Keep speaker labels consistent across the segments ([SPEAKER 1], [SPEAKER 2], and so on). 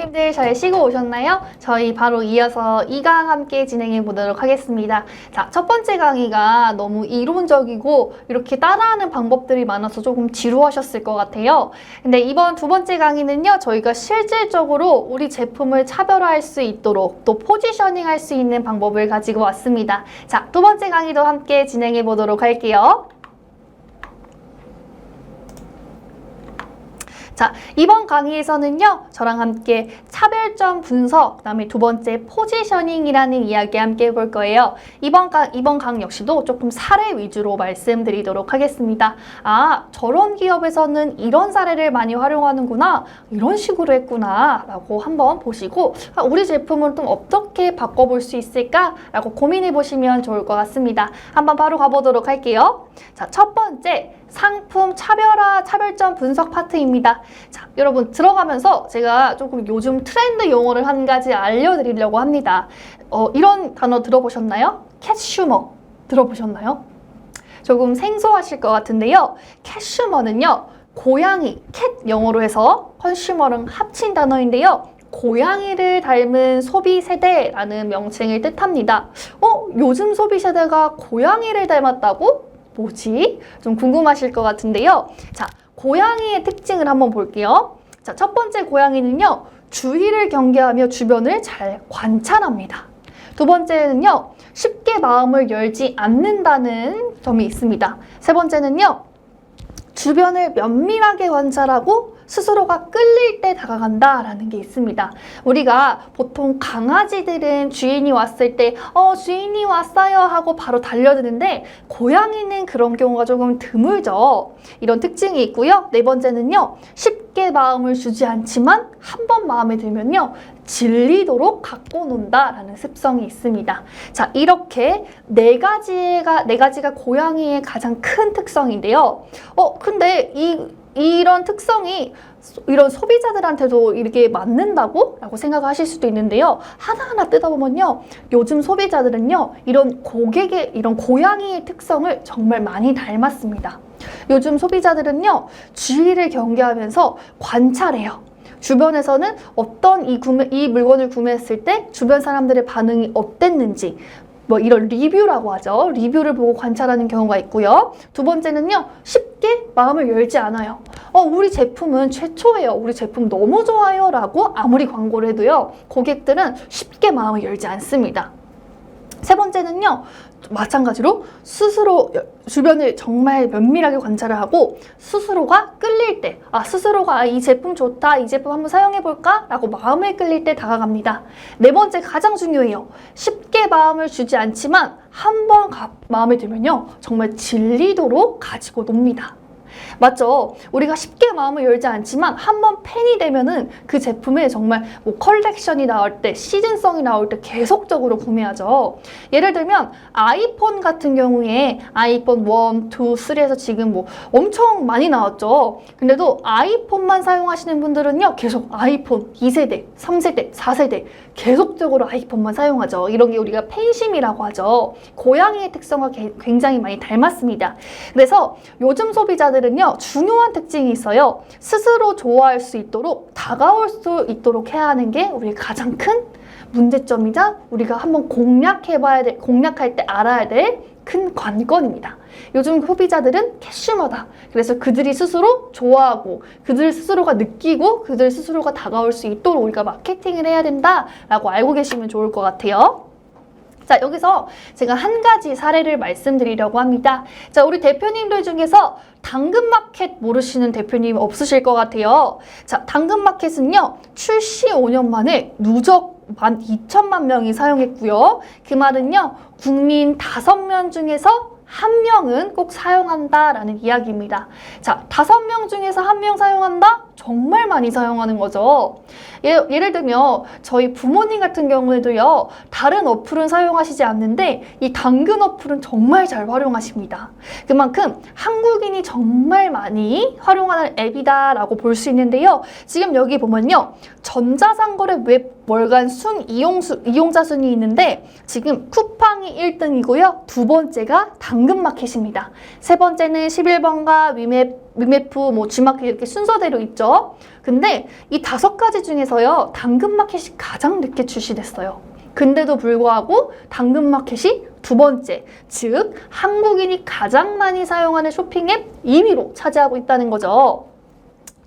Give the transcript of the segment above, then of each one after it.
[SPEAKER 1] 학생들 잘 쉬고 오셨나요? 저희 바로 이어서 2강 함께 진행해 보도록 하겠습니다. 자, 첫 번째 강의가 너무 이론적이고 이렇게 따라하는 방법들이 많아서 조금 지루하셨을 것 같아요. 근데 이번 두 번째 강의는요, 저희가 실질적으로 우리 제품을 차별화할 수 있도록 또 포지셔닝 할 수 있는 방법을 가지고 왔습니다. 자, 두 번째 강의도 함께 진행해 보도록 할게요. 자, 이번 강의에서는요, 저랑 함께 차별점 분석, 그다음에 두 번째 포지셔닝이라는 이야기 함께 해볼 거예요. 이번 강 역시도 조금 사례 위주로 말씀드리도록 하겠습니다. 아, 저런 기업에서는 이런 사례를 많이 활용하는구나, 이런 식으로 했구나 라고 한번 보시고, 우리 제품을 좀 어떻게 바꿔볼 수 있을까? 라고 고민해 보시면 좋을 것 같습니다. 한번 바로 가보도록 할게요. 자, 첫 번째, 상품 차별점 분석 파트입니다. 자, 여러분 들어가면서 제가 조금 요즘 트렌드 용어를 한 가지 알려드리려고 합니다. 이런 단어 들어보셨나요? 캣슈머 들어보셨나요? 조금 생소하실 것 같은데요. 캣슈머는요, 고양이, 캣 영어로 해서 컨슈머랑 합친 단어인데요. 고양이를 닮은 소비 세대라는 명칭을 뜻합니다. 요즘 소비 세대가 고양이를 닮았다고? 뭐지? 좀 궁금하실 것 같은데요. 자, 고양이의 특징을 한번 볼게요. 자, 첫 번째 고양이는요, 주의를 경계하며 주변을 잘 관찰합니다. 두 번째는요, 쉽게 마음을 열지 않는다는 점이 있습니다. 세 번째는요, 주변을 면밀하게 관찰하고 스스로가 끌릴 때 다가간다라는 게 있습니다. 우리가 보통 강아지들은 주인이 왔을 때 주인이 왔어요 하고 바로 달려드는데 고양이는 그런 경우가 조금 드물죠. 이런 특징이 있고요. 네 번째는요, 쉽게 마음을 주지 않지만 한 번 마음에 들면요, 질리도록 갖고 논다라는 습성이 있습니다. 자, 이렇게 네 가지가 고양이의 가장 큰 특성인데요. 근데 이런 특성이 이런 소비자들한테도 이렇게 맞는다고? 라고 생각하실 수도 있는데요. 하나하나 뜯어보면요, 요즘 소비자들은요, 이런 고양이의 특성을 정말 많이 닮았습니다. 요즘 소비자들은요, 주의를 경계하면서 관찰해요. 주변에서는 어떤 이 물건을 구매했을 때 주변 사람들의 반응이 어땠는지, 이런 리뷰라고 하죠. 리뷰를 보고 관찰하는 경우가 있고요. 두 번째는요, 쉽게 마음을 열지 않아요. 우리 제품은 최초예요. 우리 제품 너무 좋아요 라고 아무리 광고를 해도요, 고객들은 쉽게 마음을 열지 않습니다. 세 번째는요, 마찬가지로 스스로 주변을 정말 면밀하게 관찰을 하고 스스로가 끌릴 때, 스스로가 이 제품 좋다, 이 제품 한번 사용해볼까? 라고 마음을 끌릴 때 다가갑니다. 네 번째, 가장 중요해요. 쉽게 마음을 주지 않지만 한 번 마음에 들면요, 정말 질리도록 가지고 놉니다. 맞죠? 우리가 쉽게 마음을 열지 않지만 한번 팬이 되면은 그 제품에 정말 컬렉션이 나올 때, 시즌성이 나올 때 계속적으로 구매하죠. 예를 들면 아이폰 같은 경우에 아이폰 1, 2, 3에서 지금 엄청 많이 나왔죠. 근데도 아이폰만 사용하시는 분들은요, 계속 아이폰 2세대, 3세대, 4세대 계속적으로 아이폰만 사용하죠. 이런 게 우리가 팬심이라고 하죠. 고양이의 특성과 굉장히 많이 닮았습니다. 그래서 요즘 소비자들은요, 중요한 특징이 있어요. 스스로 좋아할 수 있도록, 다가올 수 있도록 해야 하는 게 우리 가장 큰 문제점이자 우리가 한번 공략할 때 알아야 될 큰 관건입니다. 요즘 소비자들은 캐슈머다. 그래서 그들이 스스로 좋아하고 그들 스스로가 느끼고 그들 스스로가 다가올 수 있도록 우리가 마케팅을 해야 된다라고 알고 계시면 좋을 것 같아요. 자, 여기서 제가 한 가지 사례를 말씀드리려고 합니다. 자, 우리 대표님들 중에서 당근마켓 모르시는 대표님 없으실 것 같아요. 자, 당근마켓은요, 출시 5년 만에 누적 12,000만 명이 사용했고요. 그 말은요, 국민 5명 중에서 1명은 꼭 사용한다라는 이야기입니다. 자, 5명 중에서 1명 사용한다? 정말 많이 사용하는 거죠. 예를 들면 저희 부모님 같은 경우에도요, 다른 어플은 사용하시지 않는데 이 당근 어플은 정말 잘 활용하십니다. 그만큼 한국인이 정말 많이 활용하는 앱이다라고 볼 수 있는데요. 지금 여기 보면요, 전자상거래 웹 월간 이용자 순위 있는데 지금 쿠팡이 1등이고요. 두 번째가 당근마켓입니다. 세 번째는 11번가 빅매프, 뭐 G마켓 이렇게 순서대로 있죠. 근데 이 5가지 중에서요, 당근마켓이 가장 늦게 출시됐어요. 근데도 불구하고 당근마켓이 2번째, 즉 한국인이 가장 많이 사용하는 쇼핑 앱 2위로 차지하고 있다는 거죠.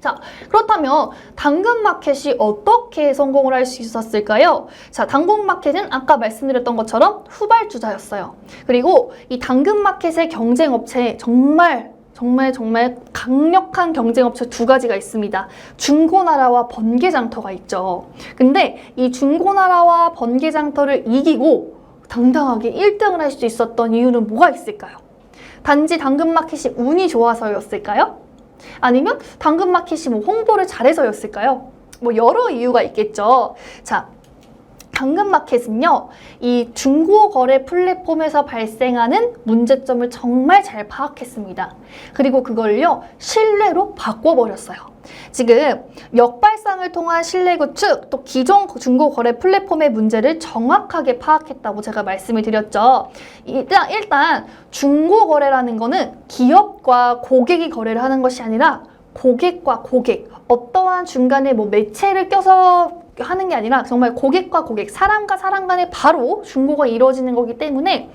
[SPEAKER 1] 자, 그렇다면 당근마켓이 어떻게 성공을 할 수 있었을까요? 자, 당근마켓은 아까 말씀드렸던 것처럼 후발주자였어요. 그리고 이 당근마켓의 경쟁업체 정말 강력한 경쟁업체 2가지가 있습니다. 중고나라와 번개장터가 있죠. 근데 이 중고나라와 번개장터를 이기고 당당하게 1등을 할 수 있었던 이유는 뭐가 있을까요? 단지 당근마켓이 운이 좋아서였을까요? 아니면 당근마켓이 뭐 홍보를 잘해서였을까요? 뭐 여러 이유가 있겠죠. 자, 당근마켓은요, 이 중고 거래 플랫폼에서 발생하는 문제점을 정말 잘 파악했습니다. 그리고 그걸요, 신뢰로 바꿔버렸어요. 지금 역발상을 통한 신뢰 구축, 또 기존 중고 거래 플랫폼의 문제를 정확하게 파악했다고 제가 말씀을 드렸죠. 일단 중고 거래라는 거는 기업과 고객이 거래를 하는 것이 아니라 고객과 고객, 어떠한 중간에 뭐 매체를 껴서 하는 게 아니라 정말 고객과 고객, 사람과 사람 간에 바로 중고가 이루어지는 거기 때문에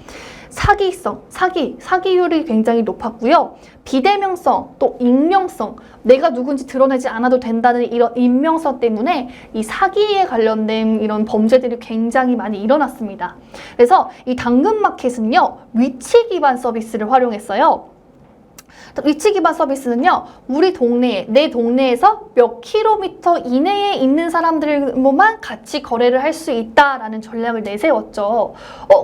[SPEAKER 1] 사기율이 굉장히 높았고요. 비대명성, 또 익명성, 내가 누군지 드러내지 않아도 된다는 이런 익명성 때문에 이 사기에 관련된 이런 범죄들이 굉장히 많이 일어났습니다. 그래서 이 당근마켓은요, 위치 기반 서비스를 활용했어요. 위치 기반 서비스는요, 우리 동네에, 내 동네에서 몇 킬로미터 이내에 있는 사람들만 같이 거래를 할 수 있다라는 전략을 내세웠죠.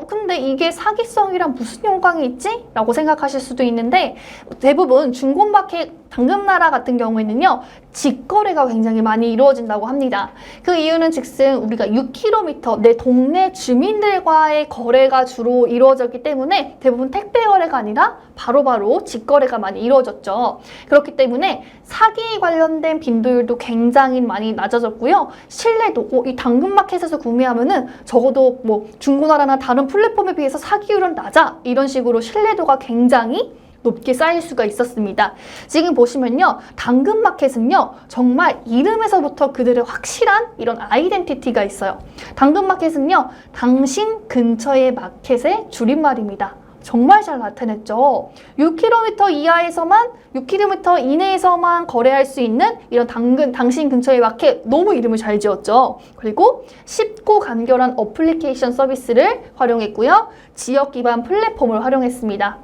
[SPEAKER 1] 근데 이게 사기성이랑 무슨 연관이 있지? 라고 생각하실 수도 있는데, 대부분 중고마켓 당근나라 같은 경우에는요, 직거래가 굉장히 많이 이루어진다고 합니다. 그 이유는 즉슨 우리가 6km, 내 동네 주민들과의 거래가 주로 이루어졌기 때문에 대부분 택배 거래가 아니라 바로바로 직거래가 많이 이루어졌죠. 그렇기 때문에 사기 관련된 빈도율도 굉장히 많이 낮아졌고요. 신뢰도, 이 당근마켓에서 구매하면은 적어도 뭐 중고나라나 다른 플랫폼에 비해서 사기율은 낮아. 이런 식으로 신뢰도가 굉장히 높게 쌓일 수가 있었습니다. 지금 보시면요, 당근마켓은요, 정말 이름에서부터 그들의 확실한 이런 아이덴티티가 있어요. 당근마켓은요, 당신 근처의 마켓의 줄임말입니다. 정말 잘 나타냈죠. 6km 이하에서만, 6km 이내에서만 거래할 수 있는 이런 당신 근처의 마켓, 너무 이름을 잘 지었죠. 그리고 쉽고 간결한 어플리케이션 서비스를 활용했고요. 지역 기반 플랫폼을 활용했습니다.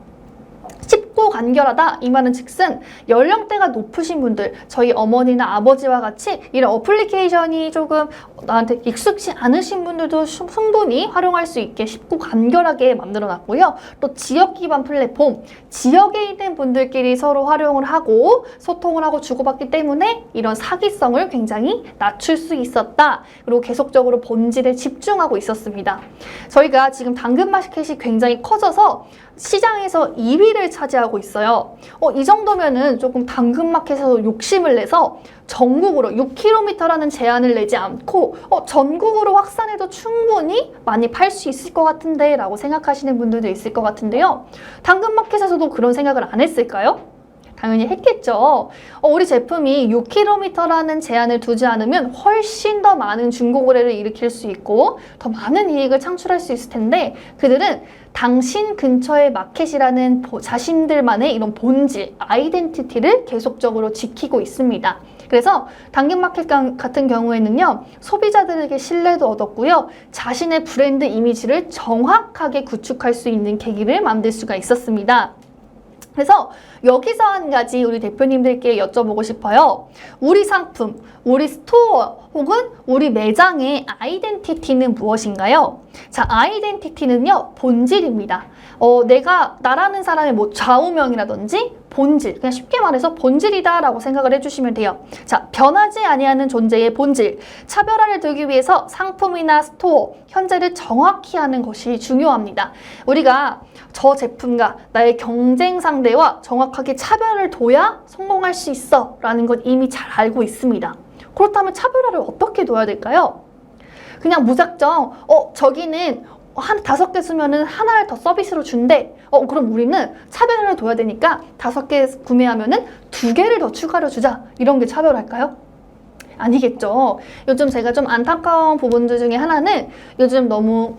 [SPEAKER 1] 쉽고 간결하다 이 말은 즉슨 연령대가 높으신 분들, 저희 어머니나 아버지와 같이 이런 어플리케이션이 조금 나한테 익숙치 않으신 분들도 충분히 활용할 수 있게 쉽고 간결하게 만들어 놨고요. 또 지역 기반 플랫폼, 지역에 있는 분들끼리 서로 활용을 하고 소통을 하고 주고받기 때문에 이런 사기성을 굉장히 낮출 수 있었다. 그리고 계속적으로 본질에 집중하고 있었습니다. 저희가 지금 당근마켓이 굉장히 커져서 시장에서 2위를 차지하고 있어요. 이 정도면은 조금 당근마켓에서 욕심을 내서 전국으로 6km라는 제한을 내지 않고 전국으로 확산해도 충분히 많이 팔 수 있을 것 같은데 라고 생각하시는 분들도 있을 것 같은데요. 당근마켓에서도 그런 생각을 안 했을까요? 당연히 했겠죠. 우리 제품이 6km라는 제한을 두지 않으면 훨씬 더 많은 중고거래를 일으킬 수 있고 더 많은 이익을 창출할 수 있을 텐데 그들은 당신 근처의 마켓이라는 자신들만의 이런 본질, 아이덴티티를 계속적으로 지키고 있습니다. 그래서 당근마켓 같은 경우에는요, 소비자들에게 신뢰도 얻었고요, 자신의 브랜드 이미지를 정확하게 구축할 수 있는 계기를 만들 수가 있었습니다. 그래서 여기서 한 가지 우리 대표님들께 여쭤보고 싶어요. 우리 상품, 우리 스토어 혹은 우리 매장의 아이덴티티는 무엇인가요? 자, 아이덴티티는요, 본질입니다. 내가 나라는 사람의 뭐 좌우명이라든지 본질, 그냥 쉽게 말해서 본질이다라고 생각을 해주시면 돼요. 자, 변하지 아니하는 존재의 본질, 차별화를 두기 위해서 상품이나 스토어, 현재를 정확히 하는 것이 중요합니다. 우리가 저 제품과 나의 경쟁 상대와 정확하게 차별을 둬야 성공할 수 있어 라는 건 이미 잘 알고 있습니다. 그렇다면 차별화를 어떻게 둬야 될까요? 그냥 무작정 저기는 한 5개 쓰면은 하나를 더 서비스로 준대. 그럼 우리는 차별을 둬야 되니까 5개 구매하면은 2개를 더 추가로 주자. 이런 게 차별할까요? 아니겠죠. 요즘 제가 좀 안타까운 부분들 중에 하나는 요즘 너무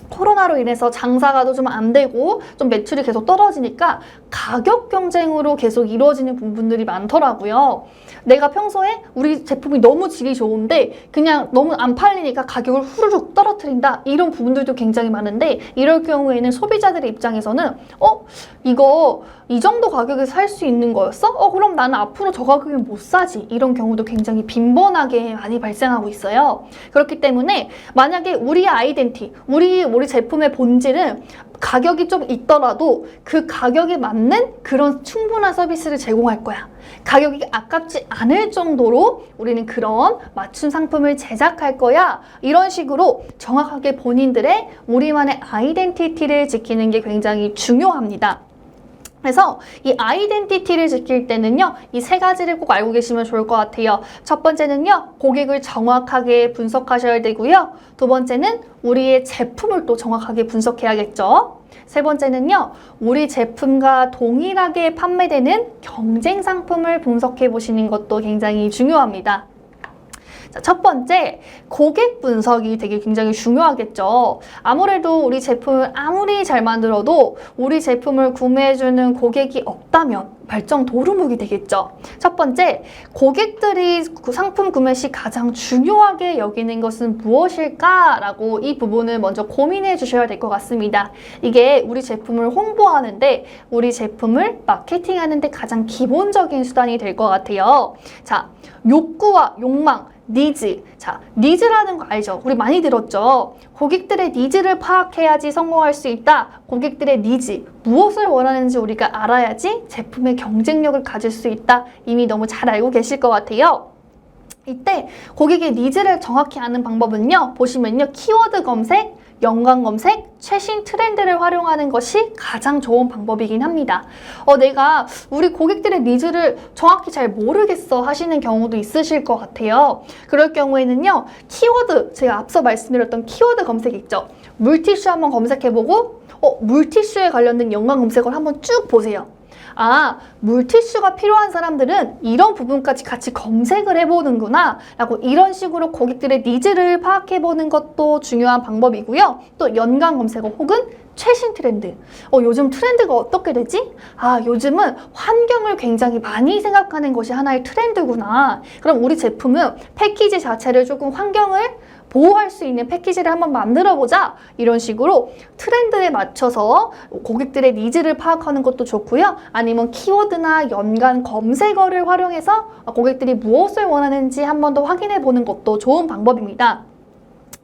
[SPEAKER 1] 코로나로 인해서 장사가 좀 안 되고 좀 매출이 계속 떨어지니까 가격 경쟁으로 계속 이루어지는 부분들이 많더라고요. 내가 평소에 우리 제품이 너무 질이 좋은데 그냥 너무 안 팔리니까 가격을 후루룩 떨어뜨린다. 이런 부분들도 굉장히 많은데 이럴 경우에는 소비자들의 입장에서는 이거 이 정도 가격에 살 수 있는 거였어? 그럼 나는 앞으로 저 가격에 못 사지. 이런 경우도 굉장히 빈번하게 많이 발생하고 있어요. 그렇기 때문에 만약에 우리의 아이덴티, 우리 제품의 본질은 가격이 좀 있더라도 그 가격에 맞는 그런 충분한 서비스를 제공할 거야. 가격이 아깝지 않을 정도로 우리는 그런 맞춤 상품을 제작할 거야. 이런 식으로 정확하게 본인들의 우리만의 아이덴티티를 지키는 게 굉장히 중요합니다. 그래서 이 아이덴티티를 지킬 때는요, 이 3가지를 꼭 알고 계시면 좋을 것 같아요. 첫 번째는요, 고객을 정확하게 분석하셔야 되고요. 2번째는 우리의 제품을 또 정확하게 분석해야겠죠. 3번째는요, 우리 제품과 동일하게 판매되는 경쟁 상품을 분석해 보시는 것도 굉장히 중요합니다. 자, 첫 번째, 고객 분석이 되게 굉장히 중요하겠죠. 아무래도 우리 제품을 아무리 잘 만들어도 우리 제품을 구매해주는 고객이 없다면 발정 도루묵이 되겠죠. 첫 번째, 고객들이 상품 구매 시 가장 중요하게 여기는 것은 무엇일까라고 이 부분을 먼저 고민해 주셔야 될 것 같습니다. 이게 우리 제품을 홍보하는데 우리 제품을 마케팅하는데 가장 기본적인 수단이 될 것 같아요. 자, 욕구와 욕망, 니즈. 자, 니즈라는 거 알죠? 우리 많이 들었죠? 고객들의 니즈를 파악해야지 성공할 수 있다. 고객들의 니즈, 무엇을 원하는지 우리가 알아야지 제품의 경쟁력을 가질 수 있다. 이미 너무 잘 알고 계실 것 같아요. 이때 고객의 니즈를 정확히 아는 방법은요. 보시면요. 키워드 검색, 연관 검색, 최신 트렌드를 활용하는 것이 가장 좋은 방법이긴 합니다. 내가 우리 고객들의 니즈를 정확히 잘 모르겠어 하시는 경우도 있으실 것 같아요. 그럴 경우에는요. 키워드, 제가 앞서 말씀드렸던 키워드 검색 있죠. 물티슈 한번 검색해보고 물티슈에 관련된 연관 검색을 한번 쭉 보세요. 물티슈가 필요한 사람들은 이런 부분까지 같이 검색을 해보는구나 라고 이런 식으로 고객들의 니즈를 파악해보는 것도 중요한 방법이고요. 또 연관 검색어 혹은 최신 트렌드. 요즘 트렌드가 어떻게 되지? 요즘은 환경을 굉장히 많이 생각하는 것이 하나의 트렌드구나. 그럼 우리 제품은 패키지 자체를 조금 환경을 보호할 수 있는 패키지를 한번 만들어보자. 이런 식으로 트렌드에 맞춰서 고객들의 니즈를 파악하는 것도 좋고요. 아니면 키워드나 연관 검색어를 활용해서 고객들이 무엇을 원하는지 한 번 더 확인해 보는 것도 좋은 방법입니다.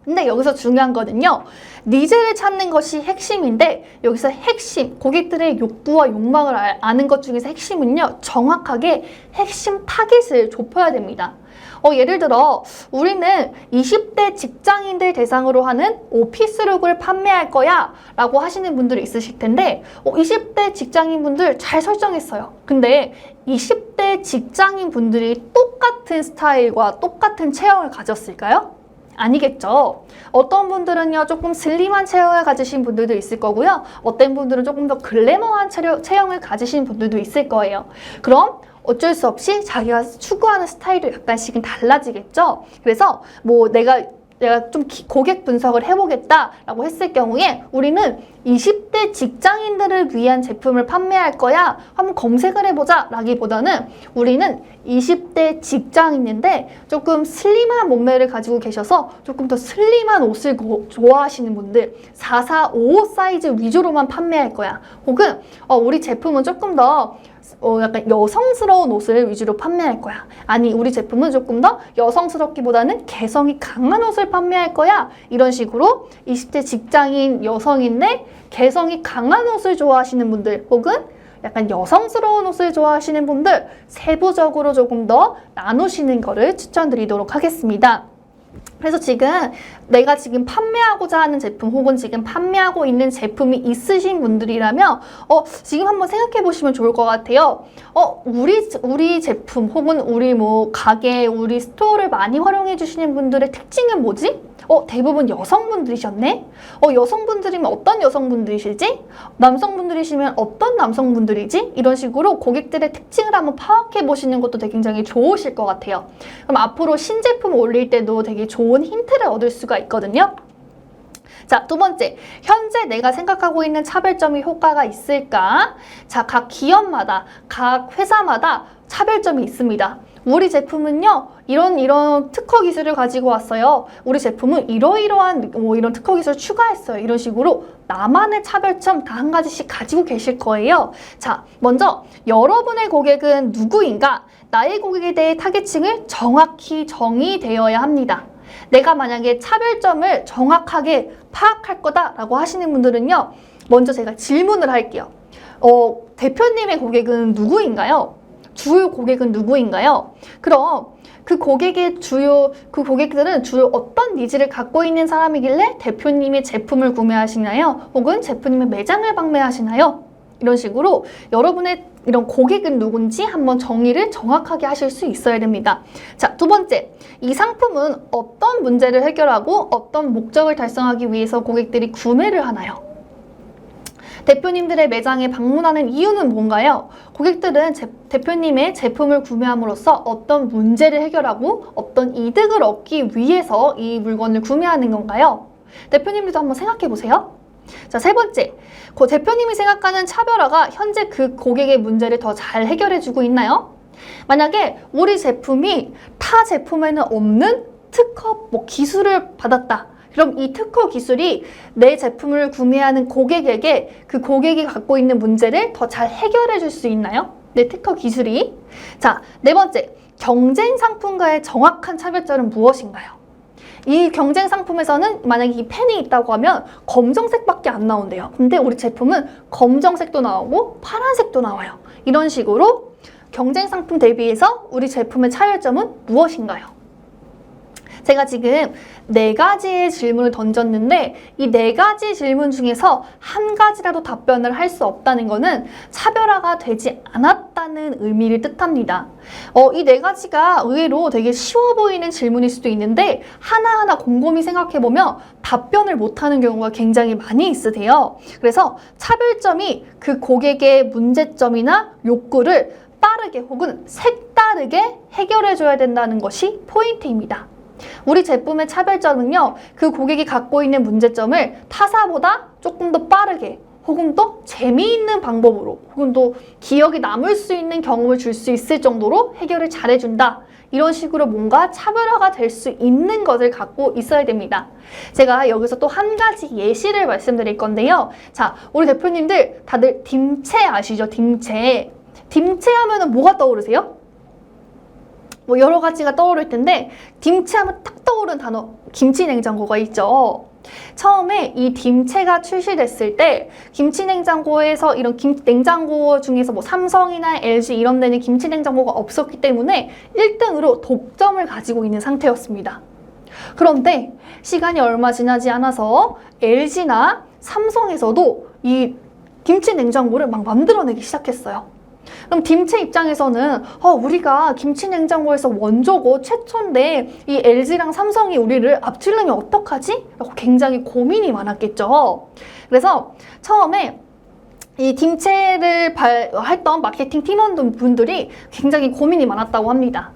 [SPEAKER 1] 근데 여기서 중요한 거는요. 니즈를 찾는 것이 핵심인데 여기서 핵심, 고객들의 욕구와 욕망을 아는 것 중에서 핵심은요. 정확하게 핵심 타깃을 좁혀야 됩니다. 예를 들어 우리는 20대 직장인들 대상으로 하는 오피스룩을 판매할 거야 라고 하시는 분들이 있으실 텐데 20대 직장인분들 잘 설정했어요. 근데 20대 직장인분들이 똑같은 스타일과 똑같은 체형을 가졌을까요? 아니겠죠. 어떤 분들은요 조금 슬림한 체형을 가지신 분들도 있을 거고요. 어떤 분들은 조금 더 글래머한 체형을 가지신 분들도 있을 거예요. 그럼 어쩔 수 없이 자기가 추구하는 스타일도 약간씩은 달라지겠죠. 그래서 내가 좀 고객 분석을 해보겠다라고 했을 경우에 우리는 20대 직장인들을 위한 제품을 판매할 거야. 한번 검색을 해보자 라기보다는 우리는 20대 직장인인데 조금 슬림한 몸매를 가지고 계셔서 조금 더 슬림한 옷을 좋아하시는 분들 445 사이즈 위주로만 판매할 거야. 혹은 우리 제품은 조금 더 약간 여성스러운 옷을 위주로 판매할 거야. 아니 우리 제품은 조금 더 여성스럽기보다는 개성이 강한 옷을 판매할 거야. 이런 식으로 20대 직장인 여성인데 개성이 강한 옷을 좋아하시는 분들 혹은 약간 여성스러운 옷을 좋아하시는 분들 세부적으로 조금 더 나누시는 거를 추천드리도록 하겠습니다. 그래서 내가 지금 판매하고자 하는 제품 혹은 지금 판매하고 있는 제품이 있으신 분들이라면 지금 한번 생각해 보시면 좋을 것 같아요. 우리 제품 혹은 우리 뭐 가게, 우리 스토어를 많이 활용해 주시는 분들의 특징은 뭐지? 대부분 여성분들이셨네? 여성분들이면 어떤 여성분들이실지? 남성분들이시면 어떤 남성분들이지? 이런 식으로 고객들의 특징을 한번 파악해 보시는 것도 되게 굉장히 좋으실 것 같아요. 그럼 앞으로 신제품 올릴 때도 되게 좋은 힌트를 얻을 수가 있거든요. 자, 두 번째, 현재 내가 생각하고 있는 차별점이 효과가 있을까? 자, 각 기업마다, 각 회사마다 차별점이 있습니다. 우리 제품은요, 이런 특허 기술을 가지고 왔어요. 우리 제품은 이러이러한 이런 특허 기술을 추가했어요. 이런 식으로 나만의 차별점 다 한 가지씩 가지고 계실 거예요. 자, 먼저 여러분의 고객은 누구인가? 나의 고객에 대해 타겟층을 정확히 정의되어야 합니다. 내가 만약에 차별점을 정확하게 파악할 거다라고 하시는 분들은요, 먼저 제가 질문을 할게요. 대표님의 고객은 누구인가요? 주요 고객은 누구인가요? 그럼 그 고객들은 주로 어떤 니즈를 갖고 있는 사람이길래 대표님의 제품을 구매하시나요? 혹은 제품님의 매장을 방문하시나요? 이런 식으로 여러분의 이런 고객은 누군지 한번 정의를 정확하게 하실 수 있어야 됩니다. 자, 두 번째, 이 상품은 어떤 문제를 해결하고 어떤 목적을 달성하기 위해서 고객들이 구매를 하나요? 대표님들의 매장에 방문하는 이유는 뭔가요? 고객들은 대표님의 제품을 구매함으로써 어떤 문제를 해결하고 어떤 이득을 얻기 위해서 이 물건을 구매하는 건가요? 대표님들도 한번 생각해 보세요. 자, 세 번째, 대표님이 생각하는 차별화가 현재 그 고객의 문제를 더 잘 해결해주고 있나요? 만약에 우리 제품이 타 제품에는 없는 특허 기술을 받았다. 그럼 이 특허 기술이 내 제품을 구매하는 고객에게 그 고객이 갖고 있는 문제를 더 잘 해결해 줄 수 있나요? 내 특허 기술이. 자, 네 번째, 경쟁 상품과의 정확한 차별점은 무엇인가요? 이 경쟁 상품에서는 만약에 이 펜이 있다고 하면 검정색밖에 안 나온대요. 근데 우리 제품은 검정색도 나오고 파란색도 나와요. 이런 식으로 경쟁 상품 대비해서 우리 제품의 차별점은 무엇인가요? 제가 지금 4가지의 질문을 던졌는데 이 4가지 질문 중에서 한 가지라도 답변을 할 수 없다는 것은 차별화가 되지 않았다는 의미를 뜻합니다. 이 4가지가 의외로 되게 쉬워 보이는 질문일 수도 있는데 하나하나 곰곰이 생각해보면 답변을 못하는 경우가 굉장히 많이 있으세요. 그래서 차별점이 그 고객의 문제점이나 욕구를 빠르게 혹은 색다르게 해결해줘야 된다는 것이 포인트입니다. 우리 제품의 차별점은요, 그 고객이 갖고 있는 문제점을 타사보다 조금 더 빠르게 혹은 또 재미있는 방법으로 혹은 또 기억에 남을 수 있는 경험을 줄 수 있을 정도로 해결을 잘해준다. 이런 식으로 뭔가 차별화가 될 수 있는 것을 갖고 있어야 됩니다. 제가 여기서 또 한 가지 예시를 말씀드릴 건데요. 자, 우리 대표님들 다들 딤체 아시죠? 딤체. 딤체 하면은 뭐가 떠오르세요? 뭐 여러 가지가 떠오를 텐데 딤체하면 딱 떠오르는 단어 김치 냉장고가 있죠. 처음에 이 딤체가 출시됐을 때 김치 냉장고에서 이런 냉장고 중에서 뭐 삼성이나 LG 이런 데는 김치 냉장고가 없었기 때문에 1등으로 독점을 가지고 있는 상태였습니다. 그런데 시간이 얼마 지나지 않아서 LG나 삼성에서도 이 김치 냉장고를 막 만들어내기 시작했어요. 그럼 딤체 입장에서는 우리가 김치냉장고에서 원조고 최초인데 이 LG랑 삼성이 우리를 앞질르면 어떡하지? 라고 굉장히 고민이 많았겠죠. 그래서 처음에 이 딤체를 했던 마케팅 팀원분들이 굉장히 고민이 많았다고 합니다.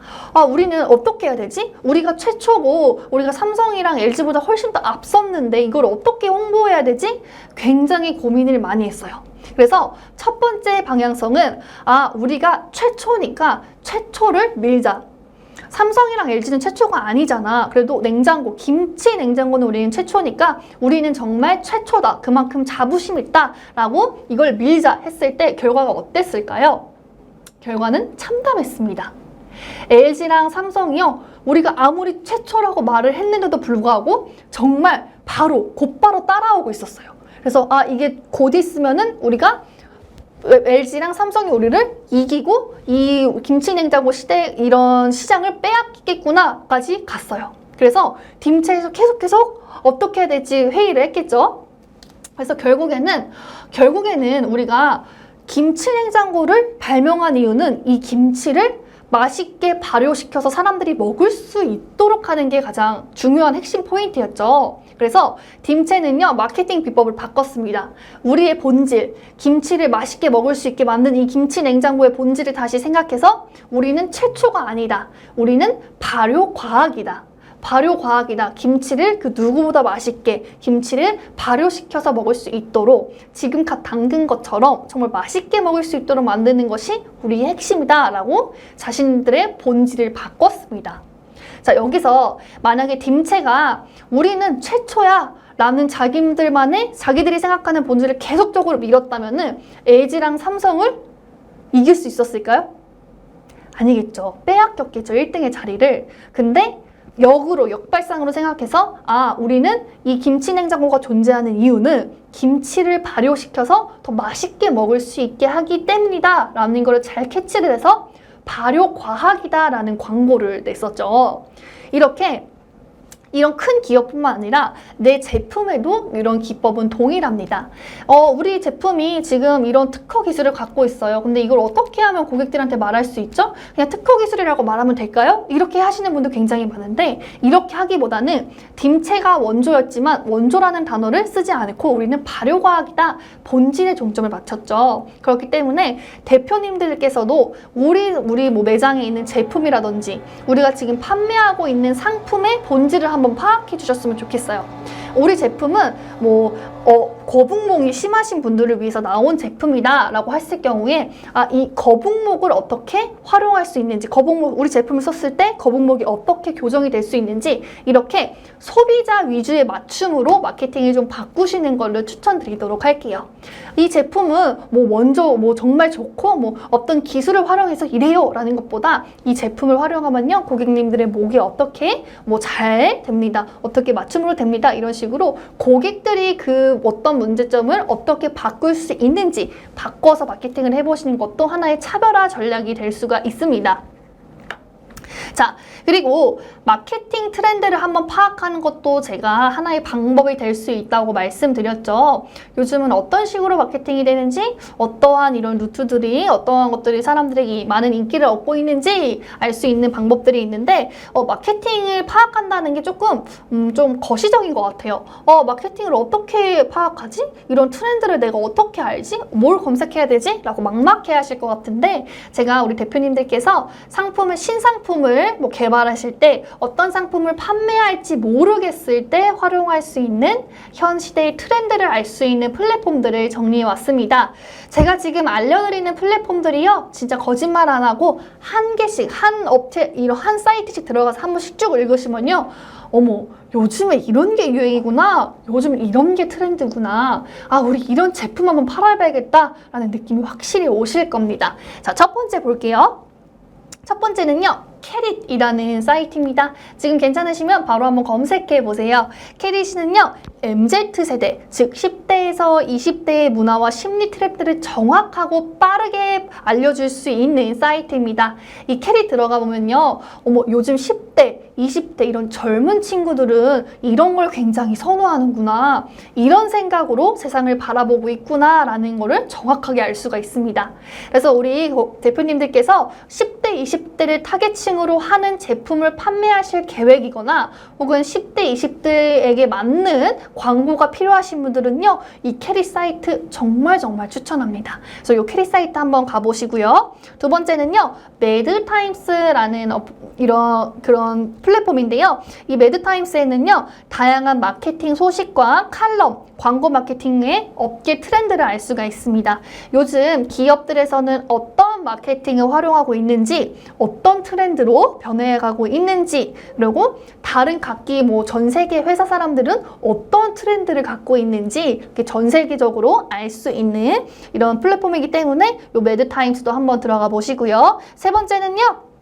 [SPEAKER 1] 우리는 어떻게 해야 되지? 우리가 최초고 우리가 삼성이랑 LG보다 훨씬 더 앞섰는데 이걸 어떻게 홍보해야 되지? 굉장히 고민을 많이 했어요. 그래서 첫 번째 방향성은 우리가 최초니까 최초를 밀자. 삼성이랑 LG는 최초가 아니잖아. 그래도 냉장고, 김치 냉장고는 우리는 최초니까 우리는 정말 최초다. 그만큼 자부심 있다. 라고 이걸 밀자 했을 때 결과가 어땠을까요? 결과는 참담했습니다. LG랑 삼성이요. 우리가 아무리 최초라고 말을 했는데도 불구하고 정말 곧바로 따라오고 있었어요. 그래서 이게 곧 있으면은 우리가 LG랑 삼성이 우리를 이기고 이 김치냉장고 시대 이런 시장을 빼앗기겠구나까지 갔어요. 그래서 딤체에서 계속 어떻게 해야 될지 회의를 했겠죠. 그래서 결국에는 우리가 김치 냉장고를 발명한 이유는 이 김치를 맛있게 발효시켜서 사람들이 먹을 수 있도록 하는 게 가장 중요한 핵심 포인트였죠. 그래서 딤체는요, 마케팅 비법을 바꿨습니다. 우리의 본질, 김치를 맛있게 먹을 수 있게 만든 이 김치 냉장고의 본질을 다시 생각해서 우리는 최초가 아니다. 우리는 발효과학이다. 발효과학이다. 김치를 그 누구보다 맛있게 김치를 발효시켜서 먹을 수 있도록 지금 갓 담근 것처럼 정말 맛있게 먹을 수 있도록 만드는 것이 우리의 핵심이다 라고 자신들의 본질을 바꿨습니다. 자, 여기서 만약에 딤체가 우리는 최초야 라는 자기들이 생각하는 본질을 계속적으로 밀었다면은 LG랑 삼성을 이길 수 있었을까요? 아니겠죠. 빼앗겼겠죠. 1등의 자리를. 근데 역발상으로 생각해서 우리는 이 김치 냉장고가 존재하는 이유는 김치를 발효시켜서 더 맛있게 먹을 수 있게 하기 때문이다 라는 거를 잘 캐치를 해서 발효과학이다 라는 광고를 냈었죠. 이런 큰 기업뿐만 아니라 내 제품에도 이런 기법은 동일합니다. 우리 제품이 지금 이런 특허 기술을 갖고 있어요. 근데 이걸 어떻게 하면 고객들한테 말할 수 있죠? 그냥 특허 기술이라고 말하면 될까요? 이렇게 하시는 분도 굉장히 많은데 이렇게 하기보다는 딤체가 원조였지만 원조라는 단어를 쓰지 않고 우리는 발효과학이다. 본질에 중점을 맞췄죠. 그렇기 때문에 대표님들께서도 우리 뭐 매장에 있는 제품이라든지 우리가 지금 판매하고 있는 상품의 본질을 한번 파악해 주셨으면 좋겠어요. 우리 제품은 거북목이 심하신 분들을 위해서 나온 제품이다 라고 했을 경우에 이 거북목을 어떻게 활용할 수 있는지, 우리 제품을 썼을 때 거북목이 어떻게 교정이 될 수 있는지 이렇게 소비자 위주의 맞춤으로 마케팅을 좀 바꾸시는 걸로 추천드리도록 할게요. 이 제품은 원조 정말 좋고 어떤 기술을 활용해서 이래요 라는 것보다 이 제품을 활용하면요 고객님들의 목이 어떻게 잘 됩니다. 어떻게 맞춤으로 됩니다. 이런 식으로 고객들이 그 어떤 문제점을 어떻게 바꿀 수 있는지 바꿔서 마케팅을 해보시는 것도 하나의 차별화 전략이 될 수가 있습니다. 자, 그리고 마케팅 트렌드를 한번 파악하는 것도 제가 하나의 방법이 될 수 있다고 말씀드렸죠. 요즘은 어떤 식으로 마케팅이 되는지, 어떠한 이런 루트들이, 어떠한 것들이 사람들에게 많은 인기를 얻고 있는지 알 수 있는 방법들이 있는데 마케팅을 파악한다는 게 조금 좀 거시적인 것 같아요. 마케팅을 어떻게 파악하지? 이런 트렌드를 내가 어떻게 알지? 뭘 검색해야 되지? 라고 막막해 하실 것 같은데 제가 우리 대표님들께서 신상품을 개발하실 때 어떤 상품을 판매할지 모르겠을 때 활용할 수 있는 현 시대의 트렌드를 알 수 있는 플랫폼들을 정리해 왔습니다. 제가 지금 알려드리는 플랫폼들이요 진짜 거짓말 안 하고 한 개씩 한 업체 한 사이트씩 들어가서 한 번씩 쭉 읽으시면요 어머 요즘에 이런 게 유행이구나, 요즘 이런 게 트렌드구나, 우리 이런 제품 한번 팔아봐야겠다 라는 느낌이 확실히 오실 겁니다. 자, 첫 번째 볼게요. 첫 번째는요 캐릿이라는 사이트입니다. 지금 괜찮으시면 바로 한번 검색해 보세요. 캐릿은요 MZ세대, 즉 10대에서 20대의 문화와 심리 트랩들을 정확하고 빠르게 알려줄 수 있는 사이트입니다. 이 캐릿 들어가 보면요 요즘 10대, 20대 이런 젊은 친구들은 이런 걸 굉장히 선호하는구나, 이런 생각으로 세상을 바라보고 있구나 라는 거를 정확하게 알 수가 있습니다. 그래서 우리 대표님들께서 10대, 20대를 타겟층으로 하는 제품을 판매하실 계획이거나 혹은 10대, 20대에게 맞는 광고가 필요하신 분들은요 이 캐릿 사이트 정말 추천합니다. 그래서 이 캐릿 사이트 한번 가보시고요. 두 번째는요 매드타임스라는 그런 플랫폼인데요. 이 매드타임스에는요 다양한 마케팅 소식과 칼럼, 광고 마케팅의 업계 트렌드를 알 수가 있습니다. 요즘 기업들에서는 어떤 마케팅을 활용하고 있는지, 어떤 트렌드로 변해가고 있는지, 그리고 다른 각기 전 세계 회사 사람들은 어떤 트렌드를 갖고 있는지 이렇게 전 세계적으로 알 수 있는 이런 플랫폼이기 때문에 이 매드타임스도 한번 들어가 보시고요. 세 번째는요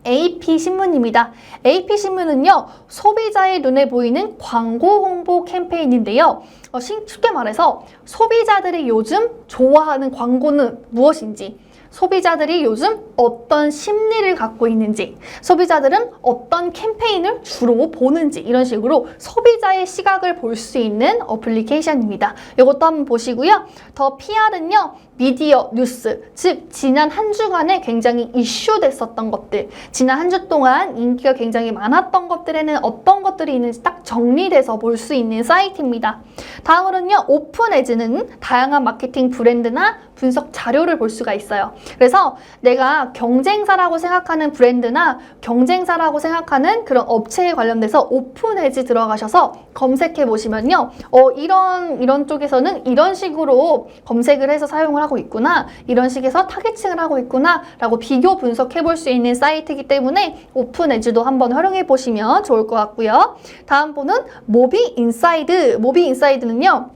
[SPEAKER 1] AP신문입니다. AP신문은요 소비자의 눈에 보이는 광고 홍보 캠페인인데요. 쉽게 말해서 소비자들이 요즘 좋아하는 광고는 무엇인지, 소비자들이 요즘 어떤 심리를 갖고 있는지, 소비자들은 어떤 캠페인을 주로 보는지 이런 식으로 소비자의 시각을 볼 수 있는 어플리케이션입니다. 이것도 한번 보시고요. 더 PR은요. 미디어, 뉴스, 즉 지난 한 주간에 굉장히 이슈됐었던 것들, 지난 한 주 동안 인기가 굉장히 많았던 것들에는 어떤 것들이 있는지 딱 정리돼서 볼 수 있는 사이트입니다. 다음으로는요. 오픈에즈는 다양한 마케팅 브랜드나 분석 자료를 볼 수가 있어요. 그래서 내가 경쟁사라고 생각하는 브랜드나 경쟁사라고 생각하는 그런 업체에 관련돼서 오픈에즈 들어가셔서 검색해 보시면요. 이런 쪽에서는 이런 식으로 검색을 해서 사용을 하고 있구나. 이런 식에서 타겟층을 하고 있구나. 라고 비교 분석해 볼 수 있는 사이트이기 때문에 오픈에즈도 한번 활용해 보시면 좋을 것 같고요. 다음 분은 모비인사이드. 모비인사이드는요.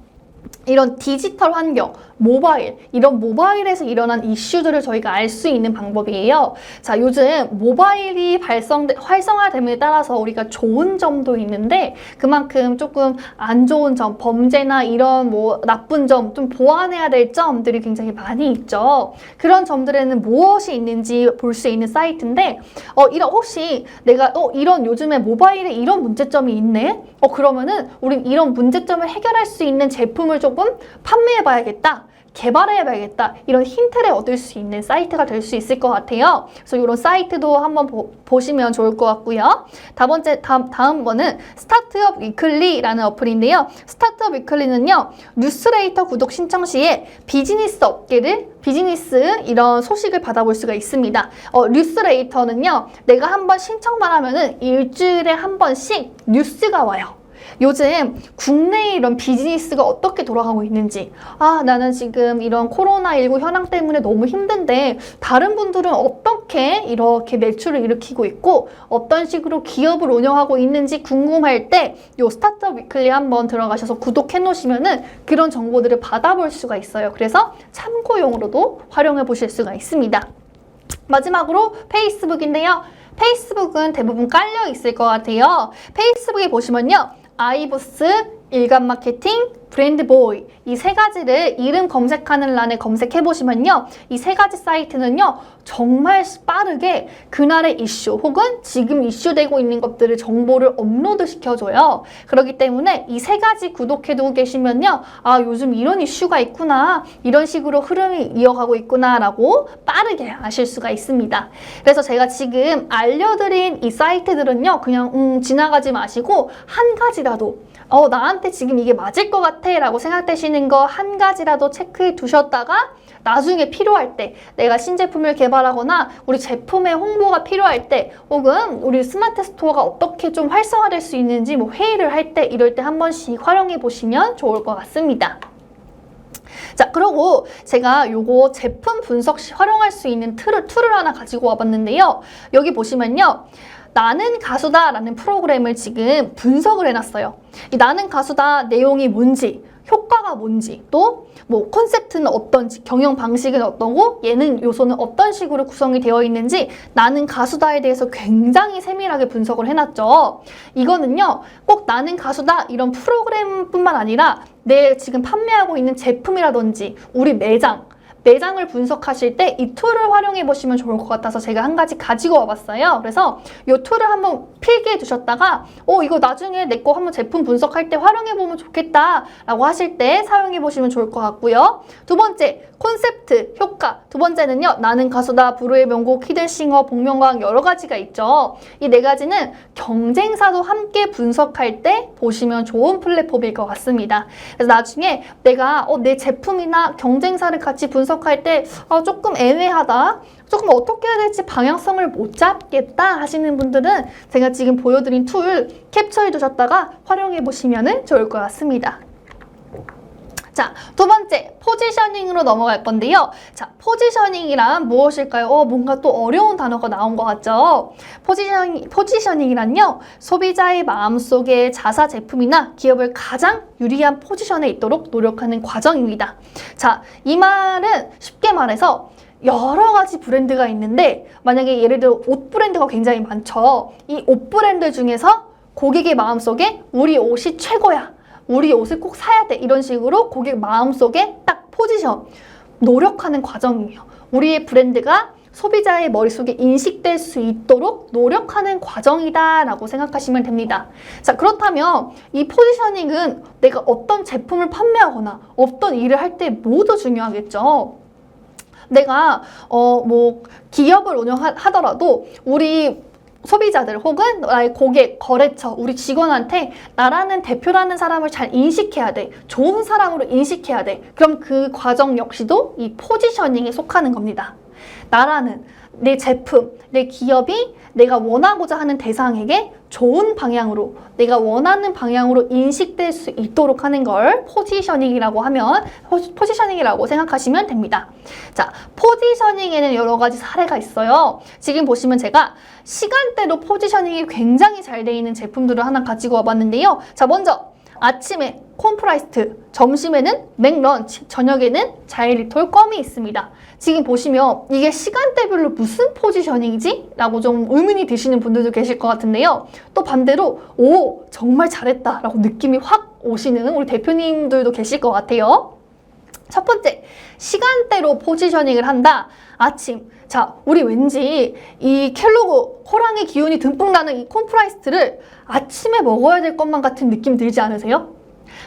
[SPEAKER 1] 이런 디지털 환경, 모바일, 이런 모바일에서 일어난 이슈들을 저희가 알 수 있는 방법이에요. 자, 요즘 모바일이 활성화됨에 따라서 우리가 좋은 점도 있는데 그만큼 조금 안 좋은 점, 범죄나 이런 나쁜 점, 좀 보완해야 될 점들이 굉장히 많이 있죠. 그런 점들에는 무엇이 있는지 볼 수 있는 사이트인데 혹시 내가 이런 요즘에 모바일에 이런 문제점이 있네? 그러면은 우린 이런 문제점을 해결할 수 있는 제품을 조금 판매해봐야겠다. 개발해봐야겠다. 이런 힌트를 얻을 수 있는 사이트가 될 수 있을 것 같아요. 그래서 이런 사이트도 한번 보시면 좋을 것 같고요. 다음 거는 스타트업 위클리라는 어플인데요. 스타트업 위클리는요. 뉴스레이터 구독 신청 시에 비즈니스 이런 소식을 받아볼 수가 있습니다. 뉴스레이터는요. 내가 한번 신청만 하면은 일주일에 한 번씩 뉴스가 와요. 요즘 국내의 이런 비즈니스가 어떻게 돌아가고 있는지, 나는 지금 이런 코로나19 현황 때문에 너무 힘든데 다른 분들은 어떻게 이렇게 매출을 일으키고 있고 어떤 식으로 기업을 운영하고 있는지 궁금할 때 요 스타트업 위클리 한번 들어가셔서 구독해 놓으시면은 그런 정보들을 받아볼 수가 있어요. 그래서 참고용으로도 활용해 보실 수가 있습니다. 마지막으로 페이스북인데요. 페이스북은 대부분 깔려 있을 것 같아요. 페이스북에 보시면요. 아이부스, 일간마케팅, 브랜드보이 이 세 가지를 이름 검색하는 란에 검색해 보시면요. 이 세 가지 사이트는요. 정말 빠르게 그날의 이슈 혹은 지금 이슈되고 있는 것들을 정보를 업로드 시켜줘요. 그렇기 때문에 이 세 가지 구독해두고 계시면요. 요즘 이런 이슈가 있구나. 이런 식으로 흐름이 이어가고 있구나 라고 빠르게 아실 수가 있습니다. 그래서 제가 지금 알려드린 이 사이트들은요. 그냥 지나가지 마시고 한 가지라도 나한테 지금 이게 맞을 것 같아 라고 생각되시는 거 한 가지라도 체크해 두셨다가 나중에 필요할 때 내가 신제품을 개발하거나 우리 제품의 홍보가 필요할 때 혹은 우리 스마트 스토어가 어떻게 좀 활성화될 수 있는지 회의를 할 때 이럴 때 한 번씩 활용해 보시면 좋을 것 같습니다. 자, 그리고 제가 요거 제품 분석 시 활용할 수 있는 툴을 하나 가지고 와봤는데요. 여기 보시면요. 나는 가수다 라는 프로그램을 지금 분석을 해놨어요. 이 나는 가수다 내용이 뭔지, 효과가 뭔지, 또 콘셉트는 어떤지, 경영 방식은 어떠고 예능 요소는 어떤 식으로 구성이 되어 있는지 나는 가수다에 대해서 굉장히 세밀하게 분석을 해놨죠. 이거는요. 꼭 나는 가수다 이런 프로그램뿐만 아니라 내 지금 판매하고 있는 제품이라든지 우리 매장을 분석하실 때 이 툴을 활용해 보시면 좋을 것 같아서 제가 한 가지 가지고 와봤어요. 그래서 이 툴을 한번 필기해 두셨다가 이거 나중에 내 거 한번 제품 분석할 때 활용해 보면 좋겠다 라고 하실 때 사용해 보시면 좋을 것 같고요. 두 번째, 콘셉트, 효과. 두 번째는요. 나는 가수다, 불후의 명곡, 히든싱어, 복면가왕 여러 가지가 있죠. 이 네 가지는 경쟁사도 함께 분석할 때 보시면 좋은 플랫폼일 것 같습니다. 그래서 나중에 내가 내 제품이나 경쟁사를 같이 분석할 때 조금 애매하다. 조금 어떻게 해야 될지 방향성을 못 잡겠다 하시는 분들은 제가 지금 보여드린 툴 캡처해 두셨다가 활용해 보시면 좋을 것 같습니다. 자, 두 번째 포지셔닝으로 넘어갈 건데요. 자, 포지셔닝이란 무엇일까요? 뭔가 또 어려운 단어가 나온 것 같죠? 포지셔닝이란요. 소비자의 마음속에 자사 제품이나 기업을 가장 유리한 포지션에 있도록 노력하는 과정입니다. 자, 이 말은 쉽게 말해서 여러 가지 브랜드가 있는데 만약에 예를 들어 옷 브랜드가 굉장히 많죠. 이 옷 브랜드 중에서 고객의 마음속에 우리 옷이 최고야. 우리 옷을 꼭 사야 돼. 이런 식으로 고객 마음속에 딱 포지션, 노력하는 과정이에요. 우리의 브랜드가 소비자의 머릿속에 인식될 수 있도록 노력하는 과정이다라고 생각하시면 됩니다. 자, 그렇다면 이 포지셔닝은 내가 어떤 제품을 판매하거나 어떤 일을 할 때 모두 중요하겠죠. 내가 뭐 기업을 운영하더라도 우리 소비자들 혹은 나의 고객, 거래처, 우리 직원한테 나라는 대표라는 사람을 잘 인식해야 돼. 좋은 사람으로 인식해야 돼. 그럼 그 과정 역시도 이 포지셔닝에 속하는 겁니다. 나라는 내 제품, 내 기업이 내가 원하고자 하는 대상에게 좋은 방향으로, 내가 원하는 방향으로 인식될 수 있도록 하는 걸 포지셔닝이라고 생각하시면 됩니다. 자, 포지셔닝에는 여러 가지 사례가 있어요. 지금 보시면 제가 시간대로 포지셔닝이 굉장히 잘 돼 있는 제품들을 하나 가지고 와봤는데요. 자, 먼저 아침에 콤프라이스트, 점심에는 맥런치, 저녁에는 자일리톨 껌이 있습니다. 지금 보시면 이게 시간대별로 무슨 포지셔닝이지? 라고 좀 의문이 드시는 분들도 계실 것 같은데요. 또 반대로 오, 정말 잘했다 라고 느낌이 확 오시는 우리 대표님들도 계실 것 같아요. 첫 번째, 시간대로 포지셔닝을 한다. 아침. 자, 우리 왠지 이 켈로그 호랑이 기운이 듬뿍 나는 이 콤프라이스트를 아침에 먹어야 될 것만 같은 느낌 들지 않으세요?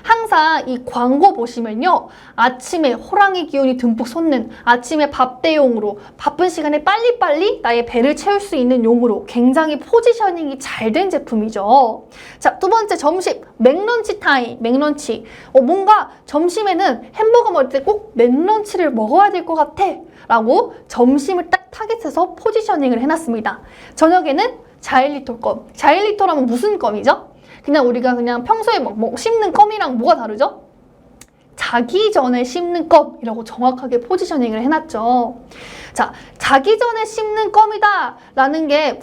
[SPEAKER 1] 항상 이 광고 보시면요. 아침에 호랑이 기운이 듬뿍 솟는 아침에 밥 대용으로 바쁜 시간에 빨리빨리 나의 배를 채울 수 있는 용으로 굉장히 포지셔닝이 잘 된 제품이죠. 자, 두 번째 점심 맥런치 타임, 맥런치. 뭔가 점심에는 햄버거 먹을 때 꼭 맥런치를 먹어야 될 것 같아 라고 점심을 딱 타겟해서 포지셔닝을 해놨습니다. 저녁에는 자일리톨 껌. 자일리톨 하면 무슨 껌이죠? 그냥 우리가 그냥 평소에 막 씹는 껌이랑 뭐가 다르죠? 자기 전에 씹는 껌이라고 정확하게 포지셔닝을 해놨죠. 자, 자기 전에 씹는 껌이다 라는 게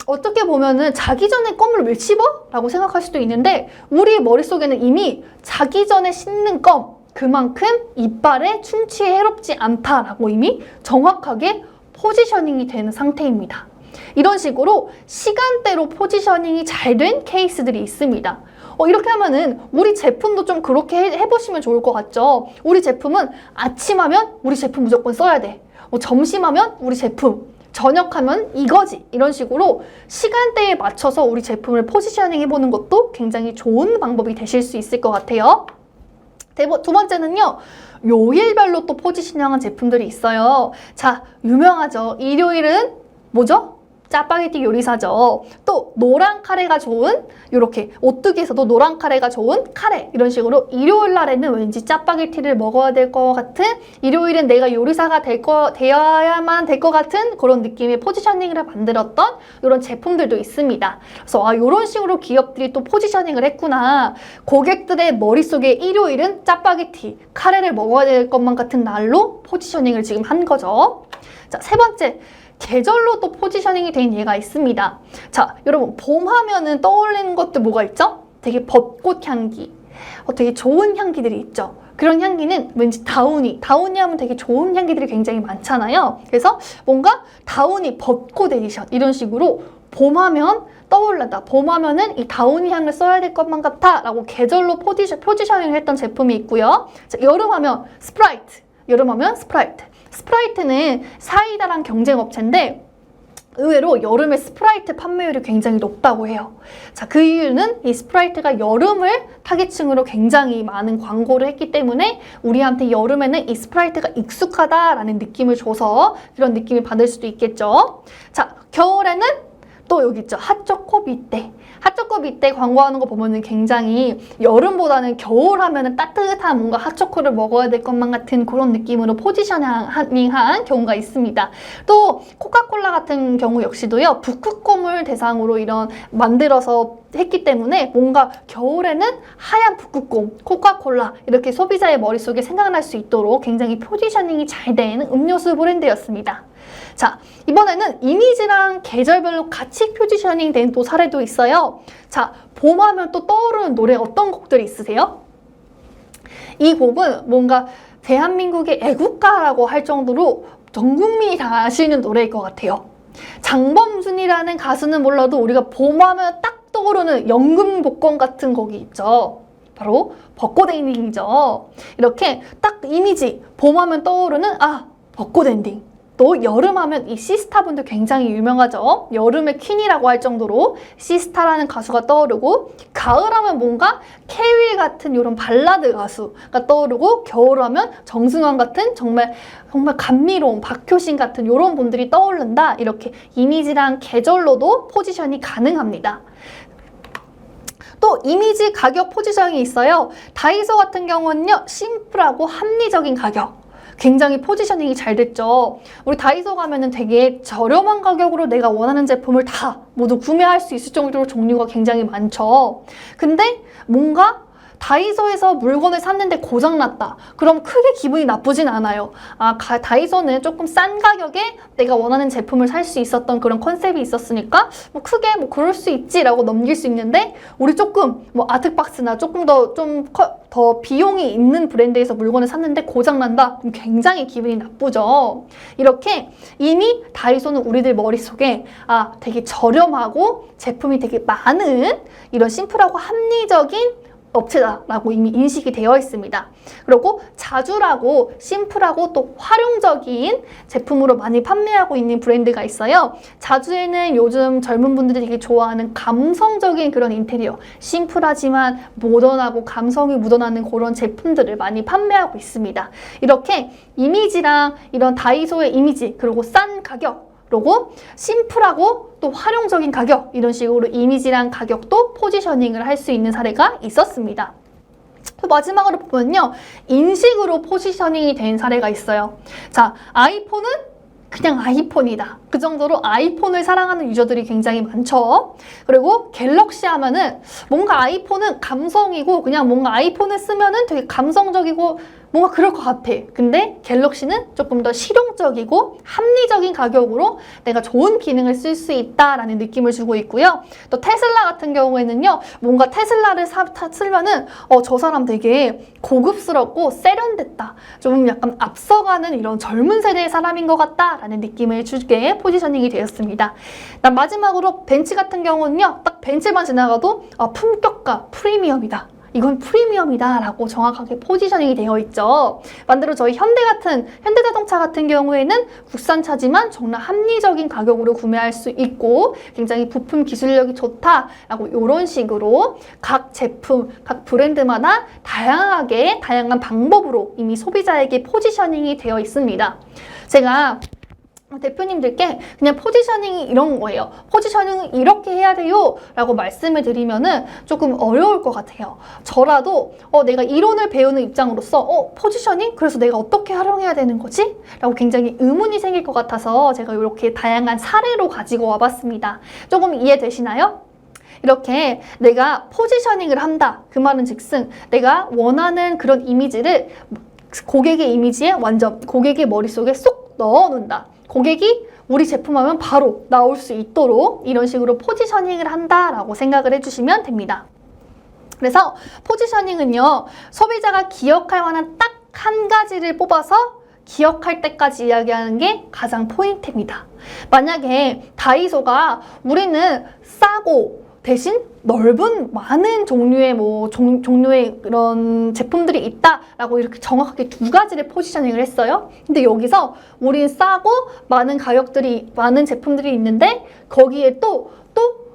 [SPEAKER 1] 어떻게 보면은 자기 전에 껌을 왜 씹어? 라고 생각할 수도 있는데 우리 머릿속에는 이미 자기 전에 씹는 껌 그만큼 이빨에 충치에 해롭지 않다라고 이미 정확하게 포지셔닝이 되는 상태입니다. 이런 식으로 시간대로 포지셔닝이 잘 된 케이스들이 있습니다. 이렇게 하면은 우리 제품도 좀 그렇게 해보시면 좋을 것 같죠? 우리 제품은 아침하면 우리 제품 무조건 써야 돼. 점심하면 우리 제품, 저녁하면 이거지. 이런 식으로 시간대에 맞춰서 우리 제품을 포지셔닝 해보는 것도 굉장히 좋은 방법이 되실 수 있을 것 같아요. 두 번째는요. 요일별로 또 포지셔닝한 제품들이 있어요. 자, 유명하죠. 일요일은 뭐죠? 짜파게티 요리사죠. 또 노란 카레가 좋은 이렇게 오뚜기에서도 노란 카레가 좋은 카레 이런 식으로 일요일 날에는 왠지 짜파게티를 먹어야 될 것 같은 일요일은 내가 요리사가 되어야만 될 것 같은 그런 느낌의 포지셔닝을 만들었던 이런 제품들도 있습니다. 그래서 이런 식으로 기업들이 또 포지셔닝을 했구나. 고객들의 머릿속에 일요일은 짜파게티, 카레를 먹어야 될 것만 같은 날로 포지셔닝을 지금 한 거죠. 자, 세 번째. 계절로 또 포지셔닝이 된 예가 있습니다. 자, 여러분 봄 하면은 떠올리는 것들 뭐가 있죠? 되게 벚꽃 향기, 되게 좋은 향기들이 있죠. 그런 향기는 왠지 다우니 하면 되게 좋은 향기들이 굉장히 많잖아요. 그래서 뭔가 다우니 벚꽃 에디션 이런 식으로 봄 하면 떠올랐다. 봄 하면은 이 다우니 향을 써야 될 것만 같아 라고 계절로 포지셔닝을 했던 제품이 있고요. 자, 여름 하면 스프라이트. 스프라이트는 사이다랑 경쟁 업체인데 의외로 여름에 스프라이트 판매율이 굉장히 높다고 해요. 자, 그 이유는 이 스프라이트가 여름을 타겟층으로 굉장히 많은 광고를 했기 때문에 우리한테 여름에는 이 스프라이트가 익숙하다라는 느낌을 줘서 그런 느낌을 받을 수도 있겠죠. 자, 겨울에는 또 여기 있죠. 핫초코 밑대. 핫초코 밑대 광고하는 거 보면은 굉장히 여름보다는 겨울 하면은 따뜻한 뭔가 핫초코를 먹어야 될 것만 같은 그런 느낌으로 포지셔닝한 경우가 있습니다. 또 코카콜라 같은 경우 역시도요. 북극곰을 대상으로 이런 만들어서 했기 때문에 뭔가 겨울에는 하얀 북극곰, 코카콜라 이렇게 소비자의 머릿속에 생각날 수 있도록 굉장히 포지셔닝이 잘 된 음료수 브랜드였습니다. 자, 이번에는 이미지랑 계절별로 같이 포지셔닝 된 또 사례도 있어요. 자, 봄하면 또 떠오르는 노래 어떤 곡들이 있으세요? 이 곡은 뭔가 대한민국의 애국가라고 할 정도로 전 국민이 다 아시는 노래일 것 같아요. 장범준이라는 가수는 몰라도 우리가 봄하면 딱 떠오르는 연금복권 같은 곡이 있죠. 바로 벚꽃 엔딩이죠. 이렇게 딱 이미지, 봄하면 떠오르는 벚꽃 엔딩. 또 여름 하면 이 시스타 분들 굉장히 유명하죠. 여름의 퀸이라고 할 정도로 시스타라는 가수가 떠오르고, 가을 하면 뭔가 캐윌 같은 이런 발라드 가수가 떠오르고, 겨울 하면 정승환 같은 정말 감미로운 박효신 같은 이런 분들이 떠오른다. 이렇게 이미지랑 계절로도 포지션이 가능합니다. 또 이미지 가격 포지션이 있어요. 다이소 같은 경우는요, 심플하고 합리적인 가격. 굉장히 포지셔닝이 잘 됐죠. 우리 다이소 가면은 되게 저렴한 가격으로 내가 원하는 제품을 다 모두 구매할 수 있을 정도로 종류가 굉장히 많죠. 근데 뭔가 다이소에서 물건을 샀는데 고장났다. 그럼 크게 기분이 나쁘진 않아요. 다이소는 조금 싼 가격에 내가 원하는 제품을 살 수 있었던 그런 컨셉이 있었으니까 크게 그럴 수 있지라고 넘길 수 있는데, 우리 조금 아트박스나 조금 더 비용이 있는 브랜드에서 물건을 샀는데 고장난다? 그럼 굉장히 기분이 나쁘죠. 이렇게 이미 다이소는 우리들 머릿속에 되게 저렴하고 제품이 되게 많은 이런 심플하고 합리적인 업체다라고 이미 인식이 되어 있습니다. 그리고 자주라고 심플하고 또 활용적인 제품으로 많이 판매하고 있는 브랜드가 있어요. 자주에는 요즘 젊은 분들이 되게 좋아하는 감성적인 그런 인테리어, 심플하지만 모던하고 감성이 묻어나는 그런 제품들을 많이 판매하고 있습니다. 이렇게 이미지랑 이런 다이소의 이미지, 그리고 싼 가격, 그리고 심플하고 또 활용적인 가격, 이런 식으로 이미지랑 가격도 포지셔닝을 할 수 있는 사례가 있었습니다. 또 마지막으로 보면요, 인식으로 포지셔닝이 된 사례가 있어요. 자, 아이폰은 그냥 아이폰이다. 그 정도로 아이폰을 사랑하는 유저들이 굉장히 많죠. 그리고 갤럭시 하면은 뭔가 아이폰은 감성이고, 그냥 뭔가 아이폰을 쓰면은 되게 감성적이고 뭔가 그럴 것 같아. 근데 갤럭시는 조금 더 실용적이고 합리적인 가격으로 내가 좋은 기능을 쓸 수 있다라는 느낌을 주고 있고요. 또 테슬라 같은 경우에는요, 뭔가 테슬라를 쓰면은 저 사람 되게 고급스럽고 세련됐다. 좀 약간 앞서가는 이런 젊은 세대의 사람인 것 같다라는 느낌을 주게 포지셔닝이 되었습니다. 마지막으로 벤츠 같은 경우는요, 딱 벤츠만 지나가도 품격과 프리미엄이다. 이건 프리미엄이다 라고 정확하게 포지셔닝이 되어 있죠. 반대로 저희 현대자동차 같은 경우에는 국산차지만 정말 합리적인 가격으로 구매할 수 있고 굉장히 부품 기술력이 좋다라고 이런 식으로 각 제품, 각 브랜드마다 다양한 방법으로 이미 소비자에게 포지셔닝이 되어 있습니다. 제가 대표님들께 그냥 포지셔닝이 이런 거예요. 포지셔닝은 이렇게 해야 돼요 라고 말씀을 드리면은 조금 어려울 것 같아요. 저라도 내가 이론을 배우는 입장으로서 포지셔닝? 그래서 내가 어떻게 활용해야 되는 거지? 라고 굉장히 의문이 생길 것 같아서 제가 이렇게 다양한 사례로 가지고 와봤습니다. 조금 이해되시나요? 이렇게 내가 포지셔닝을 한다. 그 말은 즉슨 내가 원하는 그런 이미지를 고객의 이미지에 완전 고객의 머릿속에 쏙 넣어놓는다. 고객이 우리 제품하면 바로 나올 수 있도록 이런 식으로 포지셔닝을 한다라고 생각을 해주시면 됩니다. 그래서 포지셔닝은요, 소비자가 기억할 만한 딱 한 가지를 뽑아서 기억할 때까지 이야기하는 게 가장 포인트입니다. 만약에 다이소가 우리는 싸고 대신 넓은 많은 종류의 종류의 그런 제품들이 있다라고 이렇게 정확하게 두 가지를 포지셔닝을 했어요. 근데 여기서 우린 싸고 많은 제품들이 있는데 거기에 또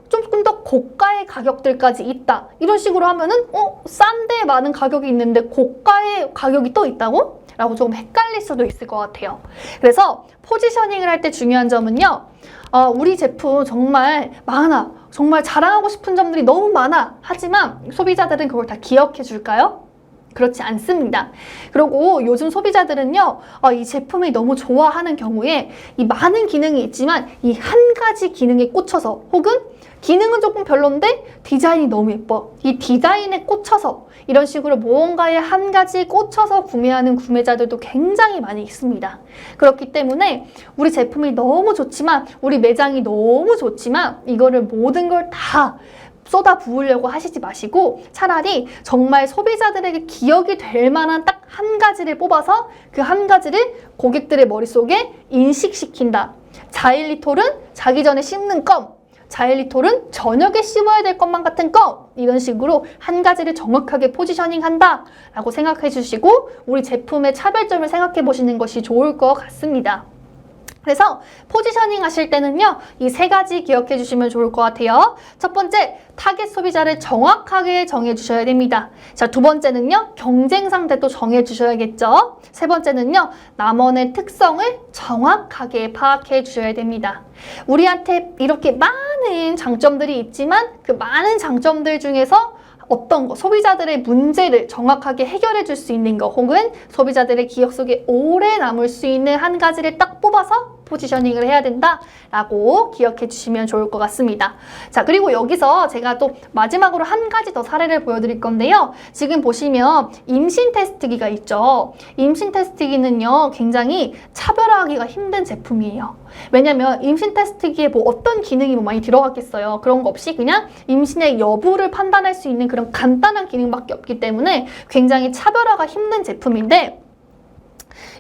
[SPEAKER 1] 조금 더 고가의 가격들까지 있다. 이런 식으로 하면은 싼데 많은 가격이 있는데 고가의 가격이 또 있다고? 라고 조금 헷갈릴 수도 있을 것 같아요. 그래서 포지셔닝을 할 때 중요한 점은요, 우리 제품 정말 많아. 정말 자랑하고 싶은 점들이 너무 많아. 하지만 소비자들은 그걸 다 기억해 줄까요? 그렇지 않습니다. 그리고 요즘 소비자들은요, 이 제품을 너무 좋아하는 경우에 이 많은 기능이 있지만 이 한 가지 기능에 꽂혀서, 혹은 기능은 조금 별론데 디자인이 너무 예뻐. 이 디자인에 꽂혀서, 이런 식으로 무언가에 한 가지에 꽂혀서 구매하는 구매자들도 굉장히 많이 있습니다. 그렇기 때문에 우리 제품이 너무 좋지만, 우리 매장이 너무 좋지만 이거를 모든 걸 다 쏟아 부으려고 하시지 마시고 차라리 정말 소비자들에게 기억이 될 만한 딱 한 가지를 뽑아서 그 한 가지를 고객들의 머릿속에 인식시킨다. 자일리톨은 자기 전에 씹는 껌, 자일리톨은 저녁에 씹어야 될 것만 같은 껌! 이런 식으로 한 가지를 정확하게 포지셔닝 한다 라고 생각해 주시고 우리 제품의 차별점을 생각해 보시는 것이 좋을 것 같습니다. 그래서 포지셔닝 하실 때는요, 이 세 가지 기억해 주시면 좋을 것 같아요. 첫 번째, 타겟 소비자를 정확하게 정해 주셔야 됩니다. 자, 두 번째는요, 경쟁 상대도 정해 주셔야겠죠. 세 번째는요, 남원의 특성을 정확하게 파악해 주셔야 됩니다. 우리한테 이렇게 많은 장점들이 있지만 그 많은 장점들 중에서 어떤 거, 소비자들의 문제를 정확하게 해결해 줄 수 있는 거 혹은 소비자들의 기억 속에 오래 남을 수 있는 한 가지를 딱 뽑아서 포지셔닝을 해야 된다라고 기억해 주시면 좋을 것 같습니다. 자, 그리고 여기서 제가 또 마지막으로 한 가지 더 사례를 보여드릴 건데요. 지금 보시면 임신 테스트기가 있죠. 임신 테스트기는요, 굉장히 차별화하기가 힘든 제품이에요. 왜냐면 임신 테스트기에 뭐 어떤 기능이 뭐 많이 들어갔겠어요. 그런 거 없이 그냥 임신의 여부를 판단할 수 있는 그런 간단한 기능밖에 없기 때문에 굉장히 차별화가 힘든 제품인데,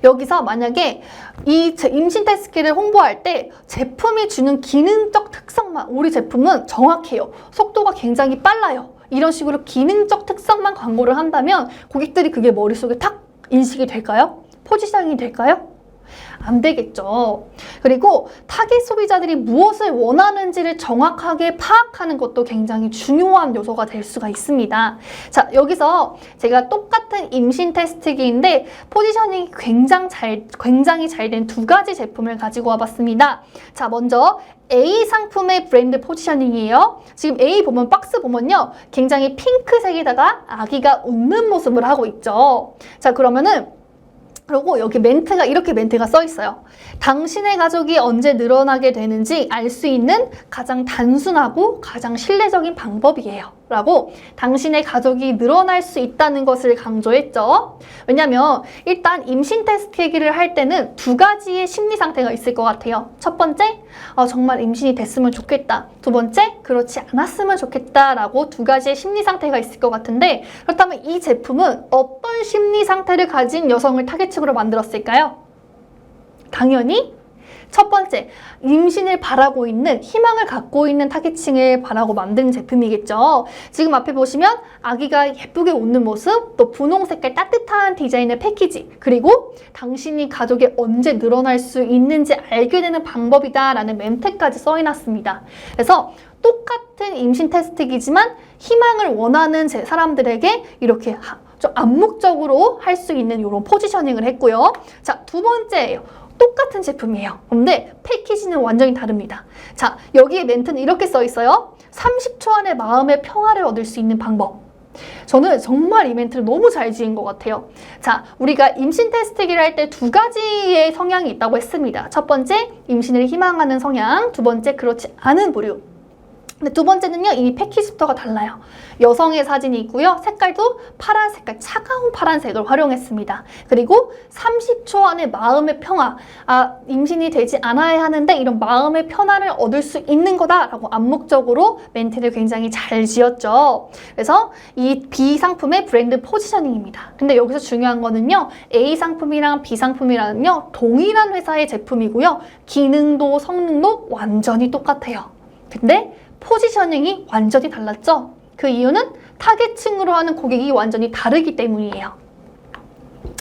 [SPEAKER 1] 여기서 만약에 이 임신 테스트기를 홍보할 때 제품이 주는 기능적 특성만, 우리 제품은 정확해요. 속도가 굉장히 빨라요. 이런 식으로 기능적 특성만 광고를 한다면 고객들이 그게 머릿속에 탁 인식이 될까요? 포지셔닝이 될까요? 안 되겠죠. 그리고 타겟 소비자들이 무엇을 원하는지를 정확하게 파악하는 것도 굉장히 중요한 요소가 될 수가 있습니다. 자, 여기서 제가 똑같은 임신 테스트기인데 포지셔닝이 굉장히 잘 된 두 가지 제품을 가지고 와봤습니다. 자, 먼저 A 상품의 브랜드 포지셔닝이에요. 지금 A 보면 박스 보면요, 굉장히 핑크색에다가 아기가 웃는 모습을 하고 있죠. 자, 그러면은 그리고 여기 이렇게 멘트가 써 있어요. 당신의 가족이 언제 늘어나게 되는지 알 수 있는 가장 단순하고 가장 신뢰적인 방법이에요. 라고 당신의 가족이 늘어날 수 있다는 것을 강조했죠. 왜냐면 일단 임신 테스트 얘기를 할 때는 두 가지의 심리 상태가 있을 것 같아요. 첫 번째, 정말 임신이 됐으면 좋겠다. 두 번째, 그렇지 않았으면 좋겠다 라고 두 가지의 심리 상태가 있을 것 같은데, 그렇다면 이 제품은 어떤 심리 상태를 가진 여성을 타겟층으로 만들었을까요? 당연히 첫 번째, 임신을 바라고 있는, 희망을 갖고 있는 타겟층을 바라고 만든 제품이겠죠. 지금 앞에 보시면 아기가 예쁘게 웃는 모습, 또 분홍 색깔 따뜻한 디자인의 패키지, 그리고 당신이 가족에 언제 늘어날 수 있는지 알게 되는 방법이다라는 멘트까지 써놨습니다. 그래서 똑같은 임신 테스트이지만 희망을 원하는 사람들에게 이렇게 좀 암묵적으로 할 수 있는 이런 포지셔닝을 했고요. 자, 두 번째예요. 똑같은 제품이에요. 근데 패키지는 완전히 다릅니다. 자, 여기에 멘트는 이렇게 써 있어요. 30초 안에 마음의 평화를 얻을 수 있는 방법. 저는 정말 이 멘트를 너무 잘 지은 것 같아요. 자, 우리가 임신 테스트기를 할 때 두 가지의 성향이 있다고 했습니다. 첫 번째, 임신을 희망하는 성향. 두 번째, 그렇지 않은 부류. 근데 두 번째는요, 이 패키지부터가 달라요. 여성의 사진이 있고요. 색깔도 파란 색깔, 차가운 파란색을 활용했습니다. 그리고 30초 안에 마음의 평화, 임신이 되지 않아야 하는데 이런 마음의 편안을 얻을 수 있는 거다라고 암묵적으로 멘트를 굉장히 잘 지었죠. 그래서 이 B 상품의 브랜드 포지셔닝입니다. 근데 여기서 중요한 거는요, A 상품이랑 B 상품이랑은요, 동일한 회사의 제품이고요. 기능도 성능도 완전히 똑같아요. 근데 포지셔닝이 완전히 달랐죠? 그 이유는 타겟층으로 하는 고객이 완전히 다르기 때문이에요.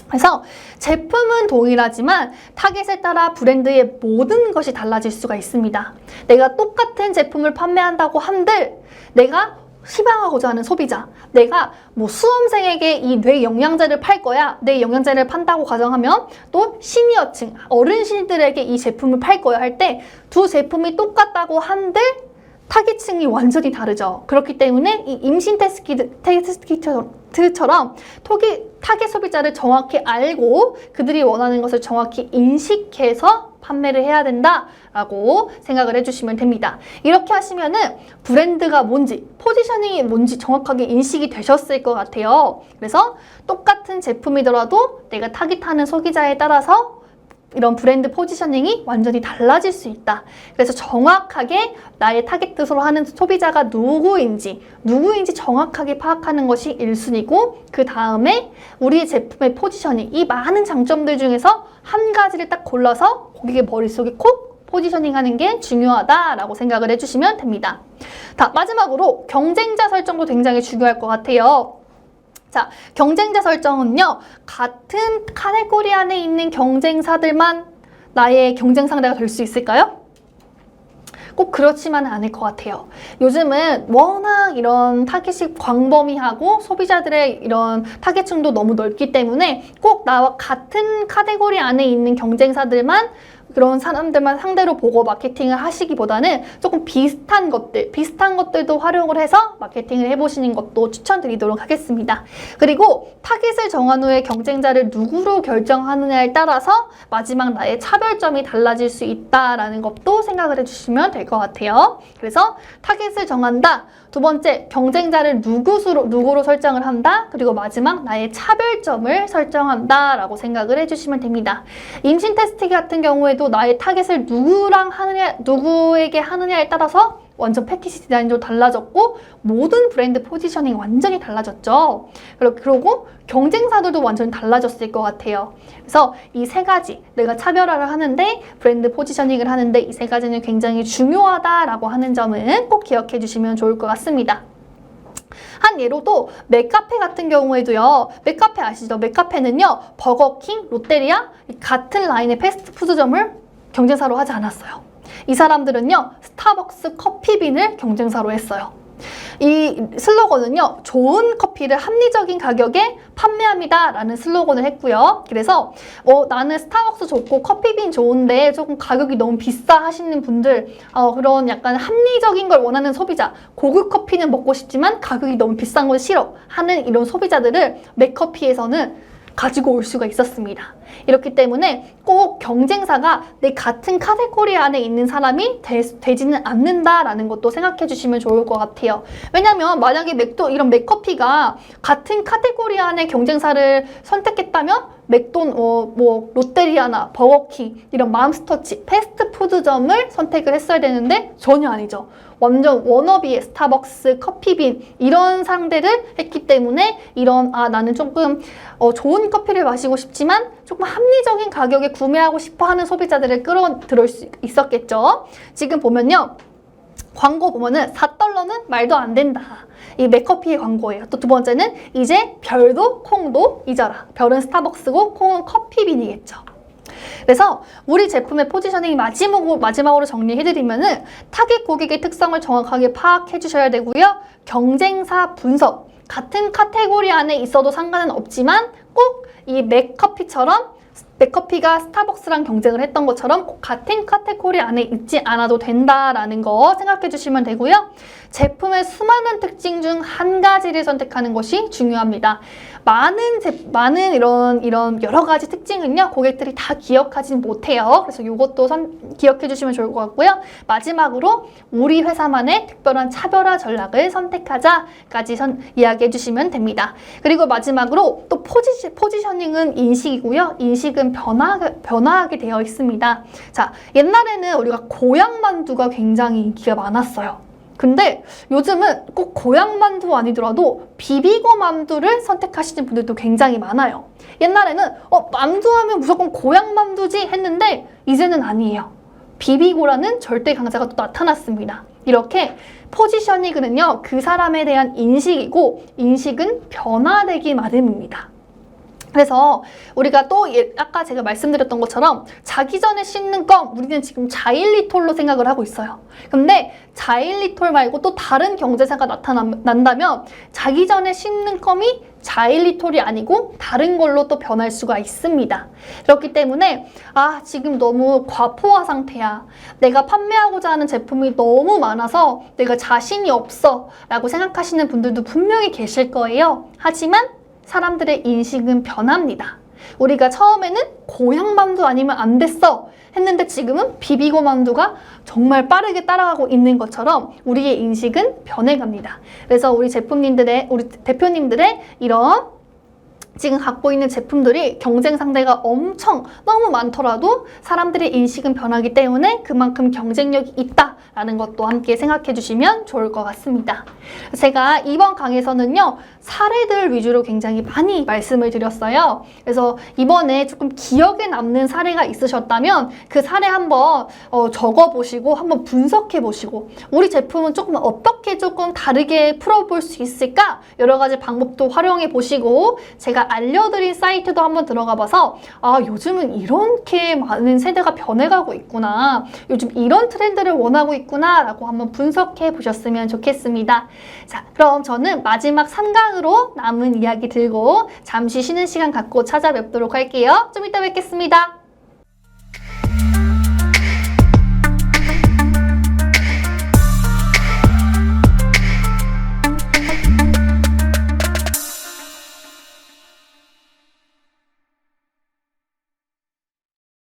[SPEAKER 1] 그래서 제품은 동일하지만 타겟에 따라 브랜드의 모든 것이 달라질 수가 있습니다. 내가 똑같은 제품을 판매한다고 한들 내가 희망하고자 하는 소비자, 내가 뭐 수험생에게 이 뇌 영양제를 팔 거야, 뇌 영양제를 판다고 가정하면 또 시니어층, 어른신들에게 이 제품을 팔 거야 할 때 두 제품이 똑같다고 한들 타겟층이 완전히 다르죠. 그렇기 때문에 이 임신 테스트키트처럼 타겟 소비자를 정확히 알고 그들이 원하는 것을 정확히 인식해서 판매를 해야 된다라고 생각을 해주시면 됩니다. 이렇게 하시면은 브랜드가 뭔지, 포지셔닝이 뭔지 정확하게 인식이 되셨을 것 같아요. 그래서 똑같은 제품이더라도 내가 타깃하는 소비자에 따라서 이런 브랜드 포지셔닝이 완전히 달라질 수 있다. 그래서 정확하게 나의 타겟 뜻으로 하는 소비자가 누구인지 정확하게 파악하는 것이 1순위고 그 다음에 우리의 제품의 포지셔닝, 이 많은 장점들 중에서 한 가지를 딱 골라서 고객의 머릿속에 콕 포지셔닝 하는 게 중요하다라고 생각을 해주시면 됩니다. 자, 마지막으로 경쟁자 설정도 굉장히 중요할 것 같아요. 자, 경쟁자 설정은요, 같은 카테고리 안에 있는 경쟁사들만 나의 경쟁 상대가 될 수 있을까요? 꼭 그렇지만은 않을 것 같아요. 요즘은 워낙 이런 타깃이 광범위하고 소비자들의 이런 타깃층도 너무 넓기 때문에 꼭 나와 같은 카테고리 안에 있는 경쟁사들만 그런 사람들만 상대로 보고 마케팅을 하시기보다는 조금 비슷한 것들도 활용을 해서 마케팅을 해보시는 것도 추천드리도록 하겠습니다. 그리고 타깃을 정한 후에 경쟁자를 누구로 결정하느냐에 따라서 마지막 나의 차별점이 달라질 수 있다라는 것도 생각을 해주시면 될 것 같아요. 그래서 타깃을 정한다. 두 번째, 경쟁자를 누구로 설정을 한다. 그리고 마지막 나의 차별점을 설정한다 라고 생각을 해주시면 됩니다. 임신 테스트 같은 경우에도 나의 타겟을 누구에게 하느냐에 따라서 완전 패키지 디자인도 달라졌고 모든 브랜드 포지셔닝이 완전히 달라졌죠. 그리고 경쟁사들도 완전히 달라졌을 것 같아요. 그래서 이 세 가지, 내가 차별화를 하는데 브랜드 포지셔닝을 하는데 이 세 가지는 굉장히 중요하다라고 하는 점은 꼭 기억해 주시면 좋을 것 같습니다. 한 예로도 맥카페 같은 경우에도요. 맥카페 아시죠? 맥카페는요. 버거킹, 롯데리아 같은 라인의 패스트푸드점을 경쟁사로 하지 않았어요. 이 사람들은요. 스타벅스 커피빈을 경쟁사로 했어요. 이 슬로건은요. 좋은 커피를 합리적인 가격에 판매합니다 라는 슬로건을 했고요. 그래서 나는 스타벅스 좋고 커피빈 좋은데 조금 가격이 너무 비싸 하시는 분들, 그런 약간 합리적인 걸 원하는 소비자, 고급 커피는 먹고 싶지만 가격이 너무 비싼 건 싫어 하는 이런 소비자들을 맥커피에서는 가지고 올 수가 있었습니다. 이렇기 때문에 꼭 경쟁사가 내 같은 카테고리 안에 있는 사람이 되지는 않는다라는 것도 생각해 주시면 좋을 것 같아요. 왜냐면 만약에 이런 맥커피가 같은 카테고리 안에 경쟁사를 선택했다면 롯데리아나 버거킹 이런 맘스터치 패스트푸드점을 선택을 했어야 되는데 전혀 아니죠. 완전 워너비의 스타벅스, 커피빈 이런 상대를 했기 때문에 나는 조금 좋은 커피를 마시고 싶지만 조금 합리적인 가격에 구매하고 싶어 하는 소비자들을 끌어들일 수 있었겠죠. 지금 보면요. 광고 보면은 $4는 말도 안 된다. 이 맥커피의 광고예요. 또 두 번째는 이제 별도 콩도 잊어라. 별은 스타벅스고 콩은 커피빈이겠죠. 그래서 우리 제품의 포지셔닝 마지막으로 정리해드리면은 타깃 고객의 특성을 정확하게 파악해 주셔야 되고요. 경쟁사 분석. 같은 카테고리 안에 있어도 상관은 없지만 꼭 이 맥커피가 스타벅스랑 경쟁을 했던 것처럼 꼭 같은 카테고리 안에 있지 않아도 된다라는 거 생각해 주시면 되고요. 제품의 수많은 특징 중 한 가지를 선택하는 것이 중요합니다. 많은 이런 여러 가지 특징은요, 고객들이 다 기억하진 못해요. 그래서 이것도 기억해 주시면 좋을 것 같고요. 마지막으로 우리 회사만의 특별한 차별화 전략을 선택하자까지 이야기해 주시면 됩니다. 그리고 마지막으로 또 포지셔닝은 인식이고요. 인식은 변화하게 되어 있습니다. 자, 옛날에는 우리가 고향만두가 굉장히 인기가 많았어요. 근데 요즘은 꼭 고향만두 아니더라도 비비고 만두를 선택하시는 분들도 굉장히 많아요. 옛날에는 만두하면 무조건 고향만두지 했는데 이제는 아니에요. 비비고라는 절대 강자가 또 나타났습니다. 이렇게 포지셔닝은요, 그 사람에 대한 인식이고 인식은 변화되기 마련입니다. 그래서 우리가 또 아까 제가 말씀드렸던 것처럼 자기 전에 씻는 껌 우리는 지금 자일리톨로 생각을 하고 있어요. 근데 자일리톨 말고 또 다른 경쟁사가 나타난다면 자기 전에 씻는 껌이 자일리톨이 아니고 다른 걸로 또 변할 수가 있습니다. 그렇기 때문에 지금 너무 과포화 상태야. 내가 판매하고자 하는 제품이 너무 많아서 내가 자신이 없어 라고 생각하시는 분들도 분명히 계실 거예요. 하지만 사람들의 인식은 변합니다. 우리가 처음에는 고향만두 아니면 안 됐어 했는데 지금은 비비고 만두가 정말 빠르게 따라가고 있는 것처럼 우리의 인식은 변해갑니다. 그래서 우리 대표님들의 이런 지금 갖고 있는 제품들이 경쟁 상대가 엄청 너무 많더라도 사람들의 인식은 변하기 때문에 그만큼 경쟁력이 있다라는 것도 함께 생각해 주시면 좋을 것 같습니다. 제가 이번 강의에서는요, 사례들 위주로 굉장히 많이 말씀을 드렸어요. 그래서 이번에 조금 기억에 남는 사례가 있으셨다면 그 사례 한번 적어보시고 한번 분석해보시고 우리 제품은 조금 어떻게 조금 다르게 풀어볼 수 있을까? 여러 가지 방법도 활용해 보시고 제가 알려드린 사이트도 한번 들어가 봐서 아, 요즘은 이렇게 많은 세대가 변해가고 있구나. 요즘 이런 트렌드를 원하고 있구나 라고 한번 분석해 보셨으면 좋겠습니다. 자, 그럼 저는 마지막 3강으로 남은 이야기 들고 잠시 쉬는 시간 갖고 찾아뵙도록 할게요. 좀 이따 뵙겠습니다.